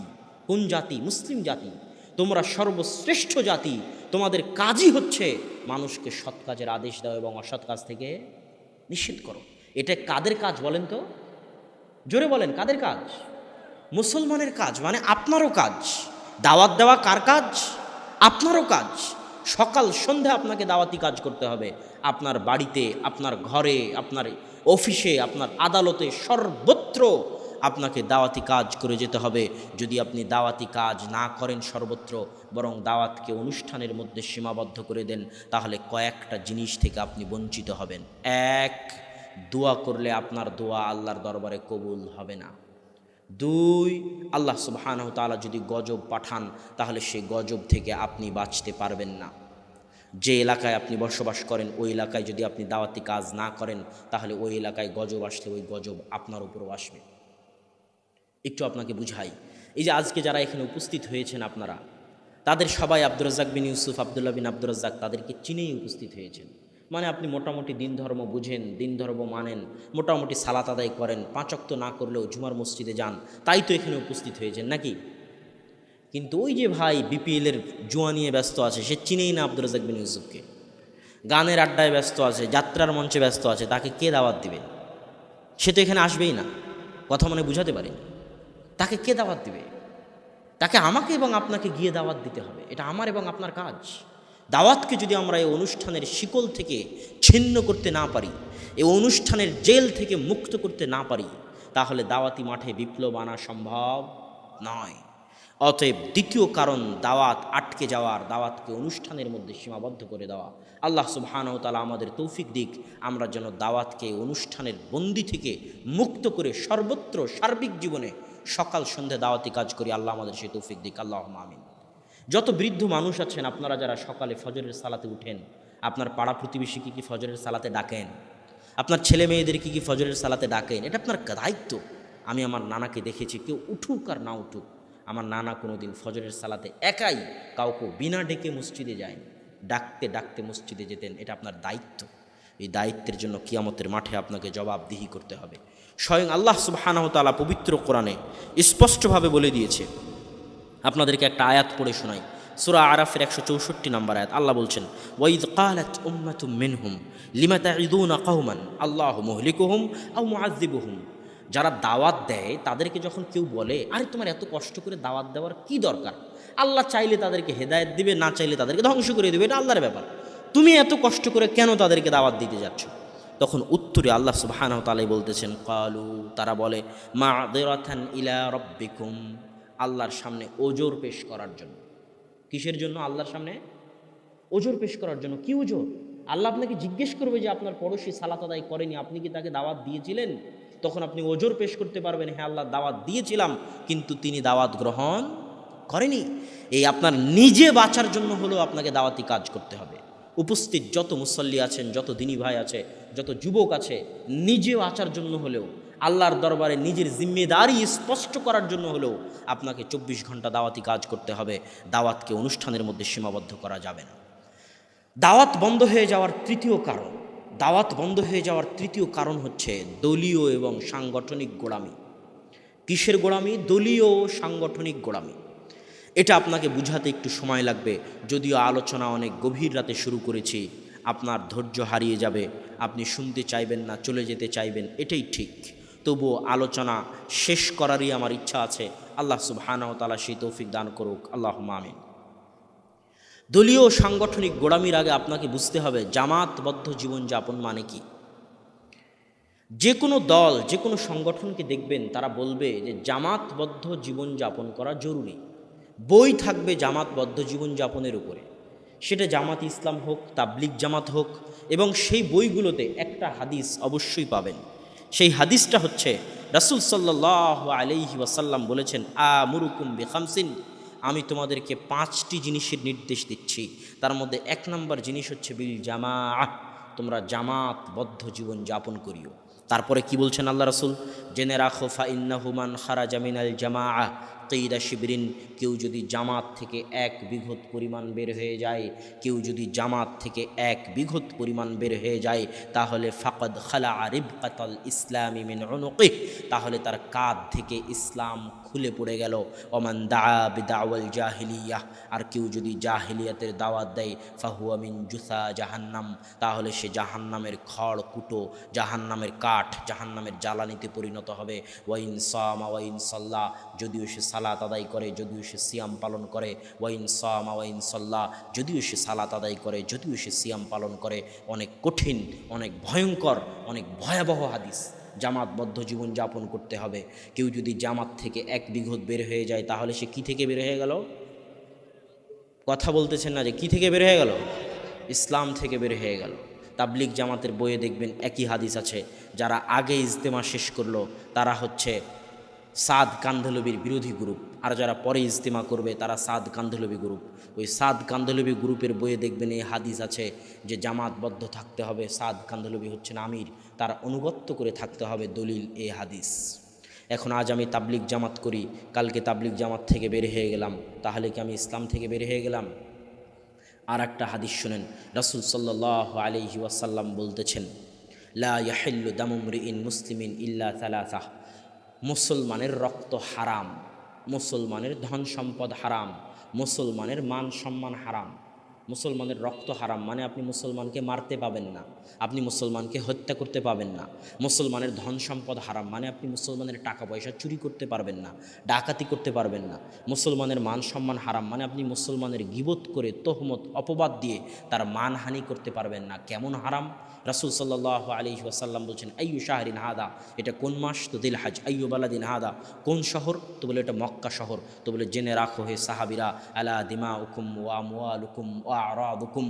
[SPEAKER 1] কোন জাতি? মুসলিম জাতি। তোমরা সর্বশ্রেষ্ঠ জাতি। তোমাদের কাজই হচ্ছে মানুষকে সৎ কাজের আদেশ দাও এবং অসৎ কাজ থেকে নিষেধ করো। এটা কাদের কাজ বলেন তো? জোরে বলেন, কাদের কাজ? মুসলমানের কাজ, মানে আপনারও কাজ। দাওয়াত দেওয়া কার কাজ? আপনারও কাজ। সকাল সন্ধ্যা আপনাকে দাওয়াতি কাজ করতে হবে। আপনার বাড়িতে, আপনার ঘরে, আপনার অফিসে, আপনার আদালতে, সর্বত্র আপনাকে দাওয়াতি কাজ করে যেতে হবে। যদি আপনি দাওয়াতি কাজ না করেন সর্বত্র, বরং দাওয়াতকে অনুষ্ঠানের মধ্যে সীমাবদ্ধ করে দেন, তাহলে কয়েকটা জিনিস থেকে আপনি বঞ্চিত হবেন। এক, দোয়া করলে আপনার দোয়া আল্লাহর দরবারে কবুল হবে না। দুই, আল্লাহ সুবহানাহু ওয়া তাআলা যদি গজব পাঠান, তাহলে সেই গজব থেকে আপনি বাঁচতে পারবেন না। যে এলাকায় আপনি বসবাস করেন, ওই এলাকায় যদি আপনি দাওয়াতি কাজ না করেন, তাহলে ওই এলাকায় গজব আসলে ওই গজব আপনার উপরও আসবে। একটু আপনাকে বুঝাই। এই যে আজকে যারা এখানে উপস্থিত হয়েছেন আপনারা, তাদের সবাই আব্দুর রাজ্জাক বিন ইউসুফ, আবদুল্লাহ বিন আব্দুর রাজ্জাক, তাদেরকে চিনেই উপস্থিত হয়েছেন। মানে আপনি মোটামুটি দিন ধর্ম বুঝেন, দিন ধর্ম মানেন, মোটামুটি সালাত আদায় করেন, 5 ওয়াক্ত না করলেও জুমার মসজিদে যান, তাই তো এখানে উপস্থিত হয়েছেন নাকি? কিন্তু ওই যে ভাই বিপিএলের জুয়া নিয়ে ব্যস্ত আছে, সে চিনেই না আব্দুর রাজ্জাক বিন ইউসুফকে। গানের আড্ডায় ব্যস্ত আছে, যাত্রার মঞ্চে ব্যস্ত আছে, তাকে কে দাওয়াত দিবে? সে তো এখানে আসবেই না। কথা মনে বুঝাতে পারেনি। তাকে কে দাওয়াত দিবে? তাকে আমাকে এবং আপনাকে গিয়ে দাওয়াত দিতে হবে। এটা আমার এবং আপনার কাজ। দাওয়াতকে যদি আমরা এই অনুষ্ঠানের শিকল থেকে ছিন্ন করতে না পারি, এই অনুষ্ঠানের জেল থেকে মুক্ত করতে না পারি, তাহলে দাওয়াতি মাঠে বিপ্লব আনা সম্ভব নয়। অতএব দ্বিতীয় কারণ দাওয়াত আটকে যাওয়ার, দাওয়াতকে অনুষ্ঠানের মধ্যে সীমাবদ্ধ করে দেওয়া। আল্লাহ সুবহানাহু ওয়া তাআলা আমাদের তৌফিক দিক, আমরা যেন দাওয়াতকে অনুষ্ঠানের বন্দি থেকে মুক্ত করে সর্বত্র সার্বিক জীবনে সকাল সন্ধ্যা দাওয়াতি কাজ করি। আল্লাহ আমাদের সেই তৌফিক দিক, আল্লাহুম্মা আমিন। যত বৃদ্ধ মানুষ আছেন, আপনারা যারা সকালে ফজরের সালাতে উঠেন, আপনার পাড়া প্রতিবেশীকে কি ফজরের সালাতে ডাকেন? আপনার ছেলে মেয়েদেরকে কি ফজরের সালাতে ডাকেন? এটা আপনার দায়িত্ব। আমি আমার নানাকে দেখেছি, কেউ উঠুক আর না উঠুক, আমার নানা কোনো দিন ফজরের সালাতে একাই কাউকে বিনা ডেকে মসজিদে যায়নি, ডাকতে ডাকতে মসজিদে যেতেন। এটা আপনার দায়িত্ব। এই দায়িত্বের জন্য কিয়ামতের মাঠে আপনাকে জবাবদিহি করতে হবে। স্বয়ং আল্লাহ সুবহানাহু ওয়া তাআলা পবিত্র কোরআনে স্পষ্টভাবে বলে দিয়েছে। আপনাদেরকে একটা আয়াত পড়ে শোনাই, সূরা আরাফের 164 নম্বর আয়াত। আল্লাহ বলছেন, ওয়াইদ ক্বালাত উম্মাতুম মিনহুম লিমা তা'ইদুনা কওমান আল্লাহু মুহলিকুহুম আও মুআযযিবুহুম। যারা দাওয়াত দেয় তাদেরকে যখন কেউ বলে, আরে তোমার এত কষ্ট করে দাওয়াত দেওয়ার কি দরকার? আল্লাহ চাইলে তাদেরকে হেদায়েত দিবে, না চাইলে তাদেরকে ধ্বংস করে দেবে, এটা আল্লাহর ব্যাপার। তুমি এত কষ্ট করে কেন তাদেরকে দাওয়াত দিতে যাচ্ছ? তখন উত্তরে আল্লাহ সুবহানাহু ওয়া তাআলা বলতেছেন, ক্বালু, তারা বলে, মা'যিরাতান ইলা রাব্বিকুম, আল্লাহর সামনে ওজর পেশ করার জন্য। কিসের জন্য? আল্লাহর সামনে ওজর পেশ করার জন্য। কি ওজর? আল্লাহ আপনাকে জিজ্ঞেস করবে যে আপনার পড়োশী সালাত আদায় করেনি, আপনি কি তাকে দাওয়াত দিয়েছিলেন? তখন আপনি ওজর পেশ করতে পারবেন, হ্যাঁ আল্লাহ দাওয়াত দিয়েছিলাম, কিন্তু তিনি দাওয়াত গ্রহণ করেনি। এই আপনার নিজে বাঁচার জন্য হলেও আপনাকে দাওয়াতি কাজ করতে হবে। উপস্থিত যত মুসল্লি আছেন, যত দিনী ভাই আছে, যত যুবক আছে, নিজে বাঁচার জন্য হলেও, আল্লাহর দরবারে নিজের জিম্মেদারি স্পষ্ট করার জন্য হলেও আপনাকে 24 ঘন্টা দাওয়াতি কাজ করতে হবে। দাওয়াতকে অনুষ্ঠানের মধ্যে সীমাবদ্ধ করা যাবে না। দাওয়াত বন্ধ হয়ে যাওয়ার তৃতীয় কারণ, দাওয়াত বন্ধ হয়ে যাওয়ার তৃতীয় কারণ হচ্ছে দলীয় এবং সাংগঠনিক গোড়ামি। কিসের গোড়ামি? দলীয় ও সাংগঠনিক গোড়ামি। এটা আপনাকে বুঝাতে একটু সময় লাগবে, যদিও আলোচনা অনেক গভীর রাতে শুরু করেছি, আপনার ধৈর্য হারিয়ে যাবে, আপনি শুনতে চাইবেন না, চলে যেতে চাইবেন, এটাই ঠিক। তবুও আলোচনা শেষ করারই আমার ইচ্ছা আছে। আল্লাহ সুবহানাহু ওয়া তাআলা সেই তৌফিক দান করুক, আল্লাহুম্মা আমিন। দলীয় ও সাংগঠনিক গোড়ামির আগে আপনাকে বুঝতে হবে জামাতবদ্ধ জীবনযাপন মানে কি। যে কোনো দল, যে কোনো সংগঠনকে দেখবেন তারা বলবে যে জামাতবদ্ধ জীবনযাপন করা জরুরি। বই থাকবে জামাতবদ্ধ জীবনযাপনের উপরে, সেটা জামাত ইসলাম হোক, তাবলিগ জামাত হোক, এবং সেই বইগুলোতে একটা হাদিস অবশ্যই পাবেন। সেই হাদিসটা হচ্ছে রাসূল সাল্লাল্লাহু আলাইহি ওয়াসাল্লাম বলেছেন, আমুরুকুম বিখামসিন, আমি তোমাদেরকে 5টি জিনিসের নির্দেশ দিচ্ছি। তার মধ্যে 1 নম্বর জিনিস হচ্ছে বিল জামাআহ, তোমরা জামাতবদ্ধ জীবন যাপন করিও। তারপরে কি বলছেন আল্লাহ রাসূল? জেনে রাখো, ফা ইন্নাহু মান খারাজা মিনাল জামাআহ কিদা শিবরিন, কেউ যদি জামাত থেকে 1 বিঘত পরিমাণ বের হয়ে যায়, কেউ যদি জামাত থেকে 1 বিঘত পরিমাণ বের হয়ে যায়, তাহলে ফাকাদ খালা রিবকাতাল ইসলামি মিন উনুকি, তাহলে তার কাঁধ থেকে ইসলাম খুলে পড়ে গেল। ওমান দাআ বিদাওয়াল জাহিলিয়াহ, আর কেউ যদি জাহিলিয়াতের দাওয়াত দেয়, ফাহুয়া মিন জুসা জাহান্নাম, তাহলে সে জাহান্নামের খড় কুটো, জাহান্নামের কাঠ, জাহান্নামের জ্বালানিতে পরিণত হবে। ওয়াইন সামা ওয়াইন সাল্লাহ, যদিও সে সালাত আদায় করে, যদিও সে সিয়াম পালন করে। ওয়াইন সামা ওয়াইন সাল্লাহ, যদিও সে সালাত আদায় করে, যদিও সে সিয়াম পালন করে। অনেক কঠিন, অনেক ভয়ঙ্কর, অনেক ভয়াবহ হাদিস। জামাতবদ্ধ জীবন যাপন করতে হবে। কেউ যদি জামাত থেকে 1 বিঘত বের হয়ে যায়, তাহলে সে কি থেকে বের হয়ে গেল? কথা বলতেছেন না যে কি থেকে বের হয়ে গেল? ইসলাম থেকে বের হয়ে গেল। তাবলিগ জামাতের বইয়ে দেখবেন একই হাদিস আছে, যারা আগে ইজতেমা শেষ করলো তারা হচ্ছে সাদ কান্ধলবির বিরোধী গ্রুপ, আর যারা পরে ইজতেমা করবে তারা সাদ কান্ধলবি গ্রুপ। ওই সাদ কান্ধলবি গ্রুপের বইয়ে দেখবেন এই হাদিস আছে যে জামাতবদ্ধ থাকতে হবে, সাদ কান্ধলবি হচ্ছেন আমির, তার আনুগত্য করে থাকতে হবে, দলিল এই হাদিস। এখন আজ আমি তাবলিগ জামাত করি, কালকে তাবলিগ জামাত থেকে বের হয়ে গেলাম, তাহলে কি আমি ইসলাম থেকে বের হয়ে গেলাম? আর একটা হাদিস শুনেন, রাসূল সাল্লাল্লাহু আলাইহি ওয়াসাল্লাম বলতেছেন, লা ইয়াহিল্লু দামু মরিইন মুসলিমিন ইল্লা সালাসাহ, মুসলমানের রক্ত হারাম, মুসলমানের ধন সম্পদ হারাম, মুসলমানের মান সম্মান হারাম। মুসলমানের রক্ত হারাম মানে আপনি মুসলমানকে মারতে পাবেন না, আপনি মুসলমানকে হত্যা করতে পাবেন না। মুসলমানের ধন সম্পদ হারাম মানে আপনি মুসলমানের টাকা পয়সা চুরি করতে পারবেন না, ডাকাতি করতে পারবেন না। মুসলমানের মান সম্মান হারাম মানে আপনি মুসলমানের গীবত করে, তহমত, অপবাদ দিয়ে তার মানহানি করতে পারবেন না। কেমন হারাম? রাসূল সাল্লাল্লাহু আলাইহি ওয়াসাল্লাম বলছেন, আইয়ু শাহরিন হাদা, এটা কোন মাস? তো দিলহাজ। আইয়ু বালাদিন হাদা, কোন শহর? তো বলে এটা মক্কা শহর। তো বলে জেনে রাখো হে সাহাবিরা, আলা দিমাউকুম ওয়া আমওয়ালুকুম ওয়া আরাদুকুম,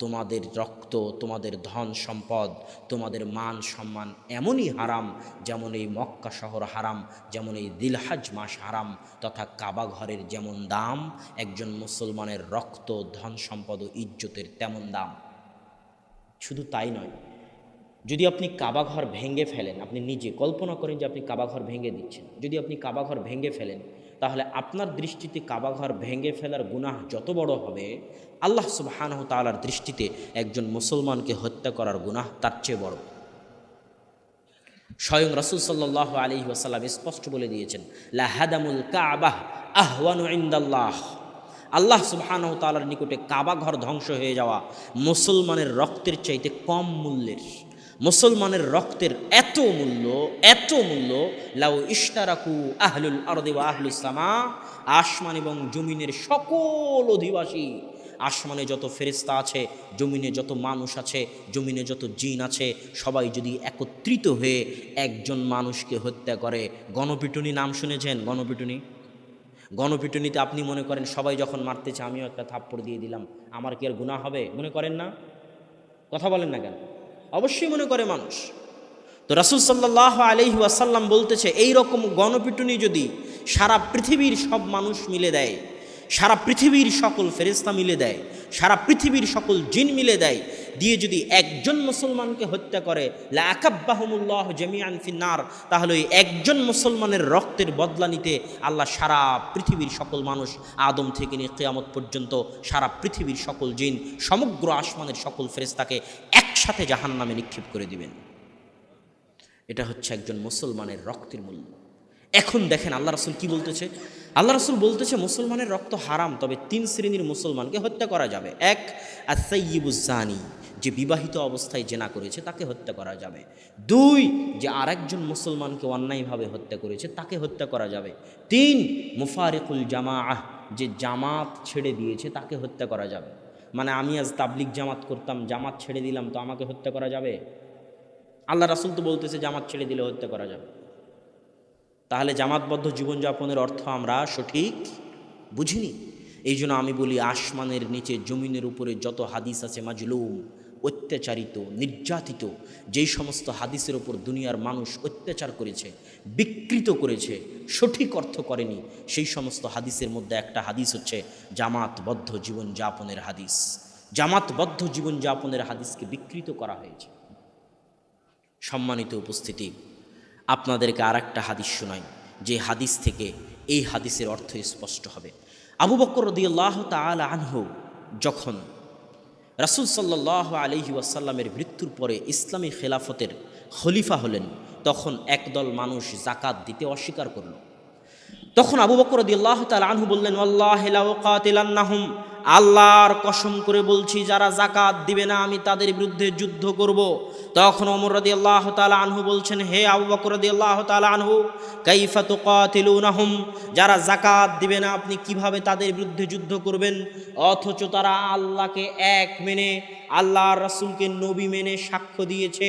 [SPEAKER 1] তোমাদের রক্ত, তোমাদের ধন সম্পদ, তোমাদের মান সম্মান এমনই হারাম যেমন এই মক্কা শহর হারাম, যেমন এই দিলহাজ মাস হারাম, তথা কাবা ঘরের যেমন দাম, একজন মুসলমানের রক্ত, ধন সম্পদ ও ইজ্জতের তেমন দাম। শুধু তাই নয়, যদি আপনি কাবা ঘর ভেঙে ফেলেন, আপনি নিজে কল্পনা করেন যে আপনি কাবা ঘর ভেঙে দিচ্ছেন, যদি আপনি কাবা ঘর ভেঙে ফেলেন, তাহলে আপনার দৃষ্টিতে কাবা ঘর ভেঙে ফেলার গুনাহ যত বড় হবে, আল্লাহ সুবহানাহু তাআলার দৃষ্টিতে একজন মুসলমানকে হত্যা করার গুনাহ তার চেয়ে বড়। স্বয়ং রাসূল সাল্লাল্লাহু আলাইহি ওয়াসাল্লাম স্পষ্ট বলে দিয়েছেন, লা হাদামুল কাবাহ আহওয়ানু ইনদাল্লাহ, আল্লাহ সুবহানাহু তাআলার নিকটে কাবা ঘর ধ্বংস হয়ে যাওয়া মুসলমানের রক্তের চাইতে কম মূল্যের। মুসলমানের রক্তের এত মূল্য, লাউ ইশতারাকু আহলুল আরদি ওয়া আহলুস সামা, আসমান এবং জমিনের সকল অধিবাসী, আসমানে যত ফেরেশতা আছে, জমিনে যত মানুষ আছে, জমিনে যত জিন আছে, সবাই যদি একত্রিত হয়ে একজন মানুষকে হত্যা করে, গণপিটুনি নাম শুনেছেন? গণপিটুনিতে আপনি মনে করেন সবাই যখন মারতেছে আমিও একটা থাপ্পড় দিয়ে দিলাম, আমার কি আর গুনাহ হবে? মনে করেন না? কথা বলেন না কেন? অবশ্যই মনে করে মানুষ। তো রাসূল সাল্লাল্লাহু আলাইহি ওয়াসাল্লাম বলতেছে, এই রকম গণপিটুনি যদি সারা পৃথিবীর সব মানুষ মিলে দেয়, সারা পৃথিবীর সকল ফেরেশতা মিলে দেয়, সারা পৃথিবীর সকল জিন মিলে দেয়, দিয়ে যদি একজন মুসলমানকে হত্যা করে লাআকাব্বাহুমুল্লাহু জামিআন ফিন্নার, তাহলে ওই একজন মুসলমানের রক্তের বদলা নিতে আল্লাহ সারা পৃথিবীর সকল মানুষ আদম থেকে নিয়ে কিয়ামত পর্যন্ত সারা পৃথিবীর সকল জিন, সমগ্র আসমানের সকল ফেরেশতাকে একসাথে জাহান্নামে নিক্ষেপ করে দিবেন। এটা হচ্ছে একজন মুসলমানের রক্তের মূল্য। এখন দেখেন আল্লাহ রাসূল কি বলতেছে। আল্লাহ রাসূল বলতেছে মুসলমানের রক্ত হারাম, তবে 3 শ্রেণীর মুসলমানকে হত্যা করা যাবে। 1, আস-সাইয়্যিবুজ জানি, যে বিবাহিত অবস্থায় জেনা করেছে তাকে হত্যা করা যাবে। 2, যে আরেকজন মুসলমানকে অন্যায়ভাবে হত্যা করেছে তাকে হত্যা করা যাবে। 3, মুফারিকুল জামাআহ, যে জামাত ছেড়ে দিয়েছে তাকে হত্যা করা যাবে। মানে আমি আজ তাবলিগ জামাত করতাম, জামাত ছেড়ে দিলাম, তো আমাকে হত্যা করা যাবে? আল্লাহ রাসূল তো বলতেছে জামাত ছেড়ে দিলে হত্যা করা যাবে। তাহলে জামাতবদ্ধ জীবনযাপনের অর্থ আমরা সঠিক বুঝিনি। এই জন্য আমি বলি আসমানের নিচে জমিনের উপরে যত হাদিস আছে মাজলুম, অত্যাচারিত, নির্যাতিত, যেই সমস্ত হাদিসের ওপর দুনিয়ার মানুষ অত্যাচার করেছে, বিকৃত করেছে, সঠিক অর্থ করেনি, সেই সমস্ত হাদিসের মধ্যে একটা হাদিস হচ্ছে জামাতবদ্ধ জীবনযাপনের হাদিস। জামাতবদ্ধ জীবনযাপনের হাদিসকে বিকৃত করা হয়েছে। সম্মানিত উপস্থিতি, আপনাদেরকে আর একটা হাদিস শোনাই, যে হাদিস থেকে এই হাদিসের অর্থ স্পষ্ট হবে। আবু বকর রাদিয়াল্লাহু তাআলা আনহু যখন রাসূল সাল্লাল্লাহু আলাইহি ওয়াসাল্লামের মৃত্যুর পরে ইসলামী খেলাফতের খলিফা হলেন, তখন একদল মানুষ যাকাত দিতে অস্বীকার করল। তখন আবু বকর রাদিয়াল্লাহু তাআলা আনহু বললেন, ওয়াল্লাহি লা উকাতিলান্নাহুম, আল্লাহর কসম করে বলছি যারা যাকাত দিবে না আমি তাদের বিরুদ্ধে যুদ্ধ করব। তখন ওমর রাদিয়াল্লাহু তাআলা আনহু বলছেন, হে আবু বকর রাদিয়াল্লাহু তাআলা আনহু, কাইফা তুকাতিলুনাহুম, যারা যাকাত দিবে না আপনি কিভাবে তাদের বিরুদ্ধে যুদ্ধ করবেন? অথচ তারা আল্লাহকে এক মেনে, আল্লাহর রাসূলকে নবী মেনে সাক্ষ্য দিয়েছে।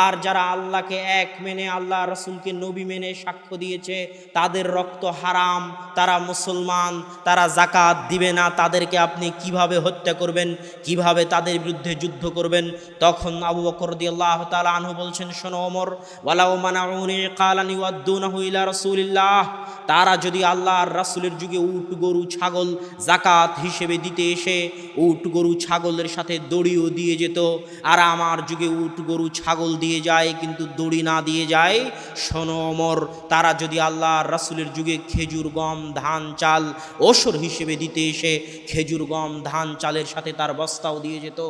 [SPEAKER 1] আর যারা আল্লাহকে এক মেনে, আল্লাহ রাসূলকে নবী মেনে সাক্ষ্য দিয়েছে, তাদের রক্ত হারাম, তারা মুসলমান, তারা যাকাত দিবে না, তাদেরকে আপনি কিভাবে হত্যা করবেন, কিভাবে তাদের বিরুদ্ধে যুদ্ধ করবেন? তখন আবু বকর রাদিয়াল্লাহু তাআলা আনহু বলছেন, শোনো ওমর, ওয়ালাউ মানাউনি কালানি ওয়াদুনাহু ইলা রাসূলিল্লাহ, তারা যদি আল্লাহর রাসূলের যুগে উট গরু ছাগল যাকাত হিসেবে দিতে এসে উট গরু ছাগলের সাথে দড়িও দিয়ে যেত, আর আমার যুগে উট গরু ছাগল দিয়ে যায় কিন্তু দড়ি না দিয়ে যায়, শোনো ওমর, তারা যদি আল্লাহর রাসূলের যুগে খেজুর গম ধান চাল ওসর হিসেবে দিতে এসে খেজুর গম ধান চালের সাথে তার বস্তাও দিয়ে যেত,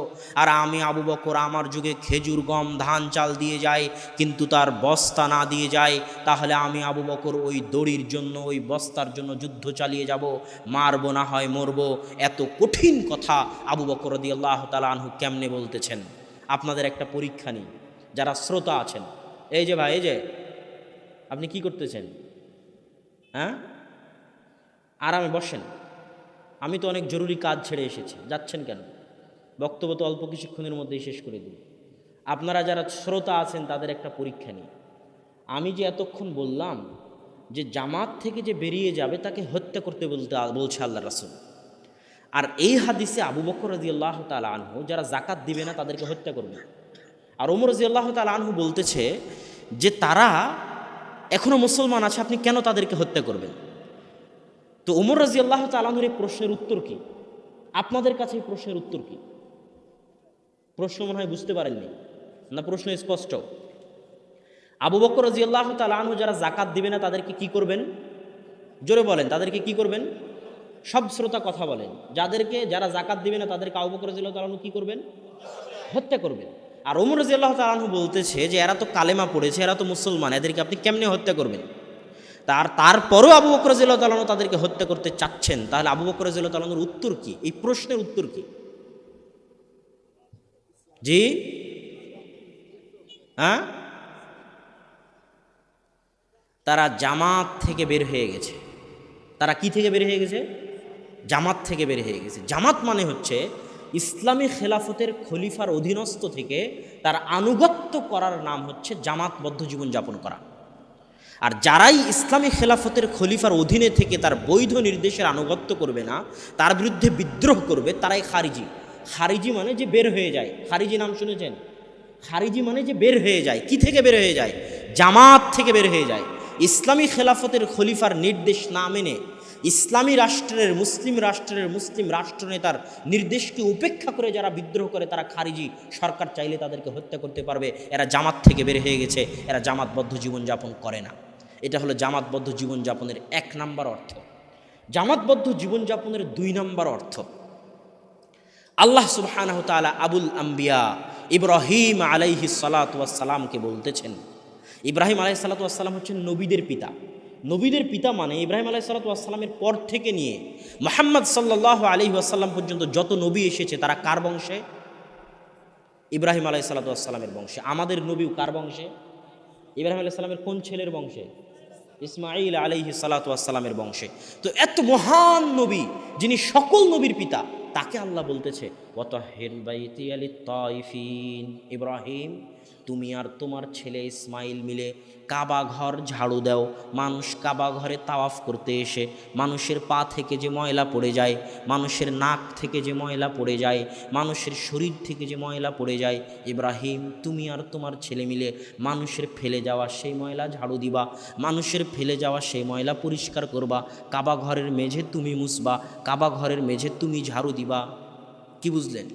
[SPEAKER 1] আর আমি আবু বকর আমার যুগে খেজুর গম ধান চাল দিয়ে যায় কিন্তু তার বস্তা না দিয়ে যায়, তাহলে আমি আবু বকর ওই দড়ির জন্য, ওই বস্তার জন্য যুদ্ধ চালিয়ে যাব, মারবো না হয় মরবো। এত কঠিন কথা আবু বকর রাদিয়াল্লাহু তাআলা আনহু কেমনে বলতেছেন? আপনাদের একটা পরীক্ষা নিই, যারা শ্রোতা আছেন, এই যে ভাই, এই যে আপনি কি করতেছেন? হ্যাঁ, আরামে বসেন। আমি তো অনেক জরুরি কাজ ছেড়ে এসেছি, যাচ্ছেন কেন? বক্তব্য তো অল্প কিছুক্ষণের মধ্যেই শেষ করে দিই। আপনারা যারা শ্রোতা আছেন তাদের একটা পরীক্ষা নিই। আমি যে এতক্ষণ বললাম যে জামাত থেকে যে বেরিয়ে যাবে তাকে হত্যা করতে বলছে আল্লাহ রাসূল, আর এই হাদিসে আবু বকর রাদিয়াল্লাহু তাআলা আনহু যারা যাকাত দিবে না তাদেরকে হত্যা করবে, আর ওমর রাদিয়াল্লাহু তাআলা আনহু বলতেছে যে তারা এখনো মুসলমান আছে, আপনি কেন তাদেরকে হত্যা করবেন? তো ওমর রাদিয়াল্লাহু তাআলা আনহুর এই প্রশ্নের উত্তর কি? আপনাদের কাছে এই প্রশ্নের উত্তর কি? প্রশ্ন মনে হয় বুঝতে পারেননি না? প্রশ্ন স্পষ্ট। আবু বকর রাদিয়াল্লাহু তাআলা আনহু যারা যাকাত দিবে না তাদেরকে কি করবেন? জোরে বলেন, তাদেরকে কি করবেন? সব শ্রোতা কথা বলেন। যারা যাকাত দিবে না তাদেরকে আবু বকর রাদিয়াল্লাহু তাআলা আনহু কি করবেন? হত্যা করবেন। আর ওমর রাদিয়াল্লাহু তাআলা আনহু বলতেছে যে এরা তো কালেমা পড়েছে, এরা তো মুসলমান, এদেরকে আপনি কেমনে হত্যা করবেন? তারপরও আবু বকর রাদিয়াল্লাহু তাআলা আনহু তাদেরকে হত্যা করতে চাচ্ছেন, তাহলে আবু বকর রাদিয়াল্লাহু তাআলা আনহুর উত্তর কি? এই প্রশ্নের উত্তর কি? জি, হ্যাঁ, তারা জামাত থেকে বের হয়ে গেছে। তারা কি থেকে বের হয়ে গেছে? জামাত থেকে বের হয়ে গেছে। জামাত মানে হচ্ছে ইসলামী খেলাফতের খলিফার অধীনস্থ থেকে তার আনুগত্য করার নাম হচ্ছে জামাতবদ্ধ জীবনযাপন করা। আর যারাই ইসলামী খেলাফতের খলিফার অধীনে থেকে তার বৈধ নির্দেশের আনুগত্য করবে না, তার বিরুদ্ধে বিদ্রোহ করবে, তারাই খারিজি। খারিজি মানে যে বের হয়ে যায়। খারিজি নাম শুনেছেন? খারিজি মানে যে বের হয়ে যায়। কি থেকে বের হয়ে যায়? জামাত থেকে বের হয়ে যায়। ইসলামী খেলাফতের খলিফার নির্দেশ না মেনে ইসলামী রাষ্ট্রের মুসলিম রাষ্ট্রনেতার নির্দেশকে উপেক্ষা করে যারা বিদ্রোহ করে তারা খারিজি, সরকার চাইলে তাদেরকে হত্যা করতে পারবে। এরা জামাত থেকে বের হয়ে গেছে, এরা জামাতবদ্ধ জীবনযাপন করে না। এটা হলো জামাতবদ্ধ জীবনযাপনের 1 নাম্বার অর্থ। জামাতবদ্ধ জীবনযাপনের 2 নাম্বার অর্থ, আল্লাহ সুবহানাহু তাআলা আবুল আম্বিয়া ইব্রাহিম আলাইহিস সালাতু ওয়াস সালামকে বলতেছেন, ইব্রাহিম আলাইহিস সালাতু ওয়াস সালাম হচ্ছেন নবীদের পিতা। নবীদের পিতা মানে ইব্রাহিম আলাইহিস সালাতু ওয়াস সালামের পর থেকে নিয়ে মুহাম্মদ সাল্লাল্লাহু আলাইহি ওয়াসাল্লাম পর্যন্ত যত নবী এসেছে তারা কার বংশে? ইব্রাহিম আলাইহিস সালাতু ওয়াস সালামের বংশে। আমাদের নবীও কার বংশে? ইব্রাহিম আলাইহিস সালামের কোন ছেলের বংশে? ইসমাঈল আলাইহিস সালাতু ওয়াস সালামের বংশে। তো এত মহান নবী যিনি সকল নবীর পিতা, তাকে আল্লাহ বলতেছে ওয়াতাহির বাইতিয়া লিত-তাইফিন, ইব্রাহিম তুমি আর তোমার ছেলে ইসমাইল মিলে কাবা ঘর ঝাড়ু দাও। মানুষ কাবা ঘরে তাওয়াফ করতে এসে মানুষের পা থেকে যে ময়লা পড়ে যায়, মানুষের নাক থেকে যে ময়লা পড়ে যায়, মানুষের শরীর থেকে যে ময়লা পড়ে যায়, ইব্রাহিম তুমি আর তোমার ছেলে মিলে মানুষের ফেলে যাওয়া সেই ময়লা ঝাড়ু দিবা, মানুষের ফেলে যাওয়া সেই ময়লা পরিষ্কার করবা, কাবা ঘরের মেঝে তুমি মুছবা, কাবা ঘরের মেঝে তুমি ঝাড়ু দিবা। কি বুঝলেন?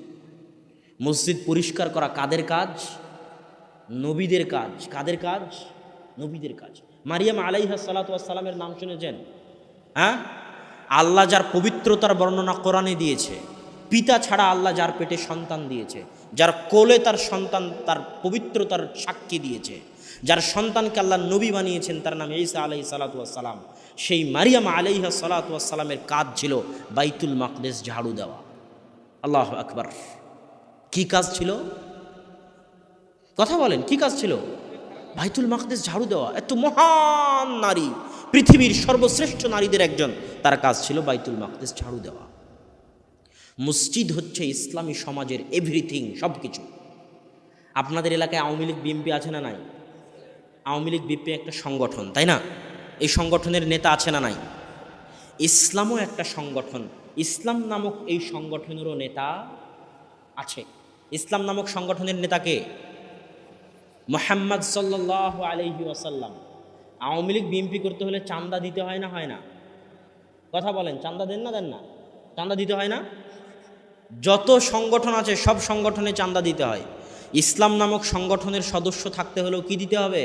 [SPEAKER 1] মসজিদ পরিষ্কার করা কাদের কাজ? নবীদের কাজ। কাদের কাজ? নবীদের কাজ। মারিয়াম আলাইহা সালাতু ওয়াস সালামের নাম শুনেছেন? হ্যাঁ, আল্লাহ যার পবিত্রতার বর্ণনা কোরআনে দিয়েছে, পিতা ছাড়া আল্লাহ যার পেটে সন্তান দিয়েছে, যার কোলে তার সন্তান তার পবিত্রতার সাক্ষী দিয়েছে, যার সন্তানকে আল্লাহ নবী বানিয়েছেন তার নাম ঈসা আলাইহিস সালাতু ওয়াস সালাম, সেই মারিয়াম আলাইহা সালাতু ওয়াস সালামের কাজ ছিল বাইতুল মাকদিস ঝাড়ু দেওয়া। আল্লাহু আকবার। কি কাজ ছিল? কথা বলেন, কি কাজ ছিল? বাইতুল মাকদিস ঝাড়ু দেওয়া। এত মহান নারী, পৃথিবীর সর্বশ্রেষ্ঠ নারীদের একজন, তার কাজ ছিল বাইতুল মাকদিস ঝাড়ু দেওয়া। মসজিদ হচ্ছে ইসলামী সমাজের এভরিথিং, সব কিছু। আপনাদের এলাকায় আওয়ামী লীগ বিএনপি আছে না নাই? আওয়ামী লীগ বিএনপি একটা সংগঠন, তাই না? এই সংগঠনের নেতা আছে না নাই? ইসলামও একটা সংগঠন, ইসলাম নামক এই সংগঠনেরও নেতা আছে। ইসলাম নামক সংগঠনের নেতাকে মুহাম্মদ সাল্লাল্লাহু আলাইহি ওয়াসাল্লাম। আওয়ামী লীগ বিএনপি করতে হলে চাঁদা দিতে হয় না, হয় না? কথা বলেন, চাঁদা দেন না, দেন না? চাঁদা দিতে হয় না? যত সংগঠন আছে সব সংগঠনে চাঁদা দিতে হয়। ইসলাম নামক সংগঠনের সদস্য থাকতে হলেও কি দিতে হবে?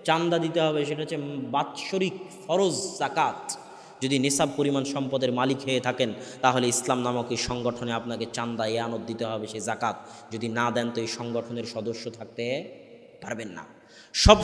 [SPEAKER 1] চাঁদা দিতে হবে। সেটা হচ্ছে বাৎসরিক ফরজ যাকাত। যদি নিসাব পরিমাণ সম্পদের মালিক হয়ে থাকেন তাহলে ইসলাম নামক এই সংগঠনে আপনাকে চাঁদা ইয়ানত দিতে হবে, সেই যাকাত। যদি না দেন তো এই সংগঠনের সদস্য থাকতে পারবেন না। সব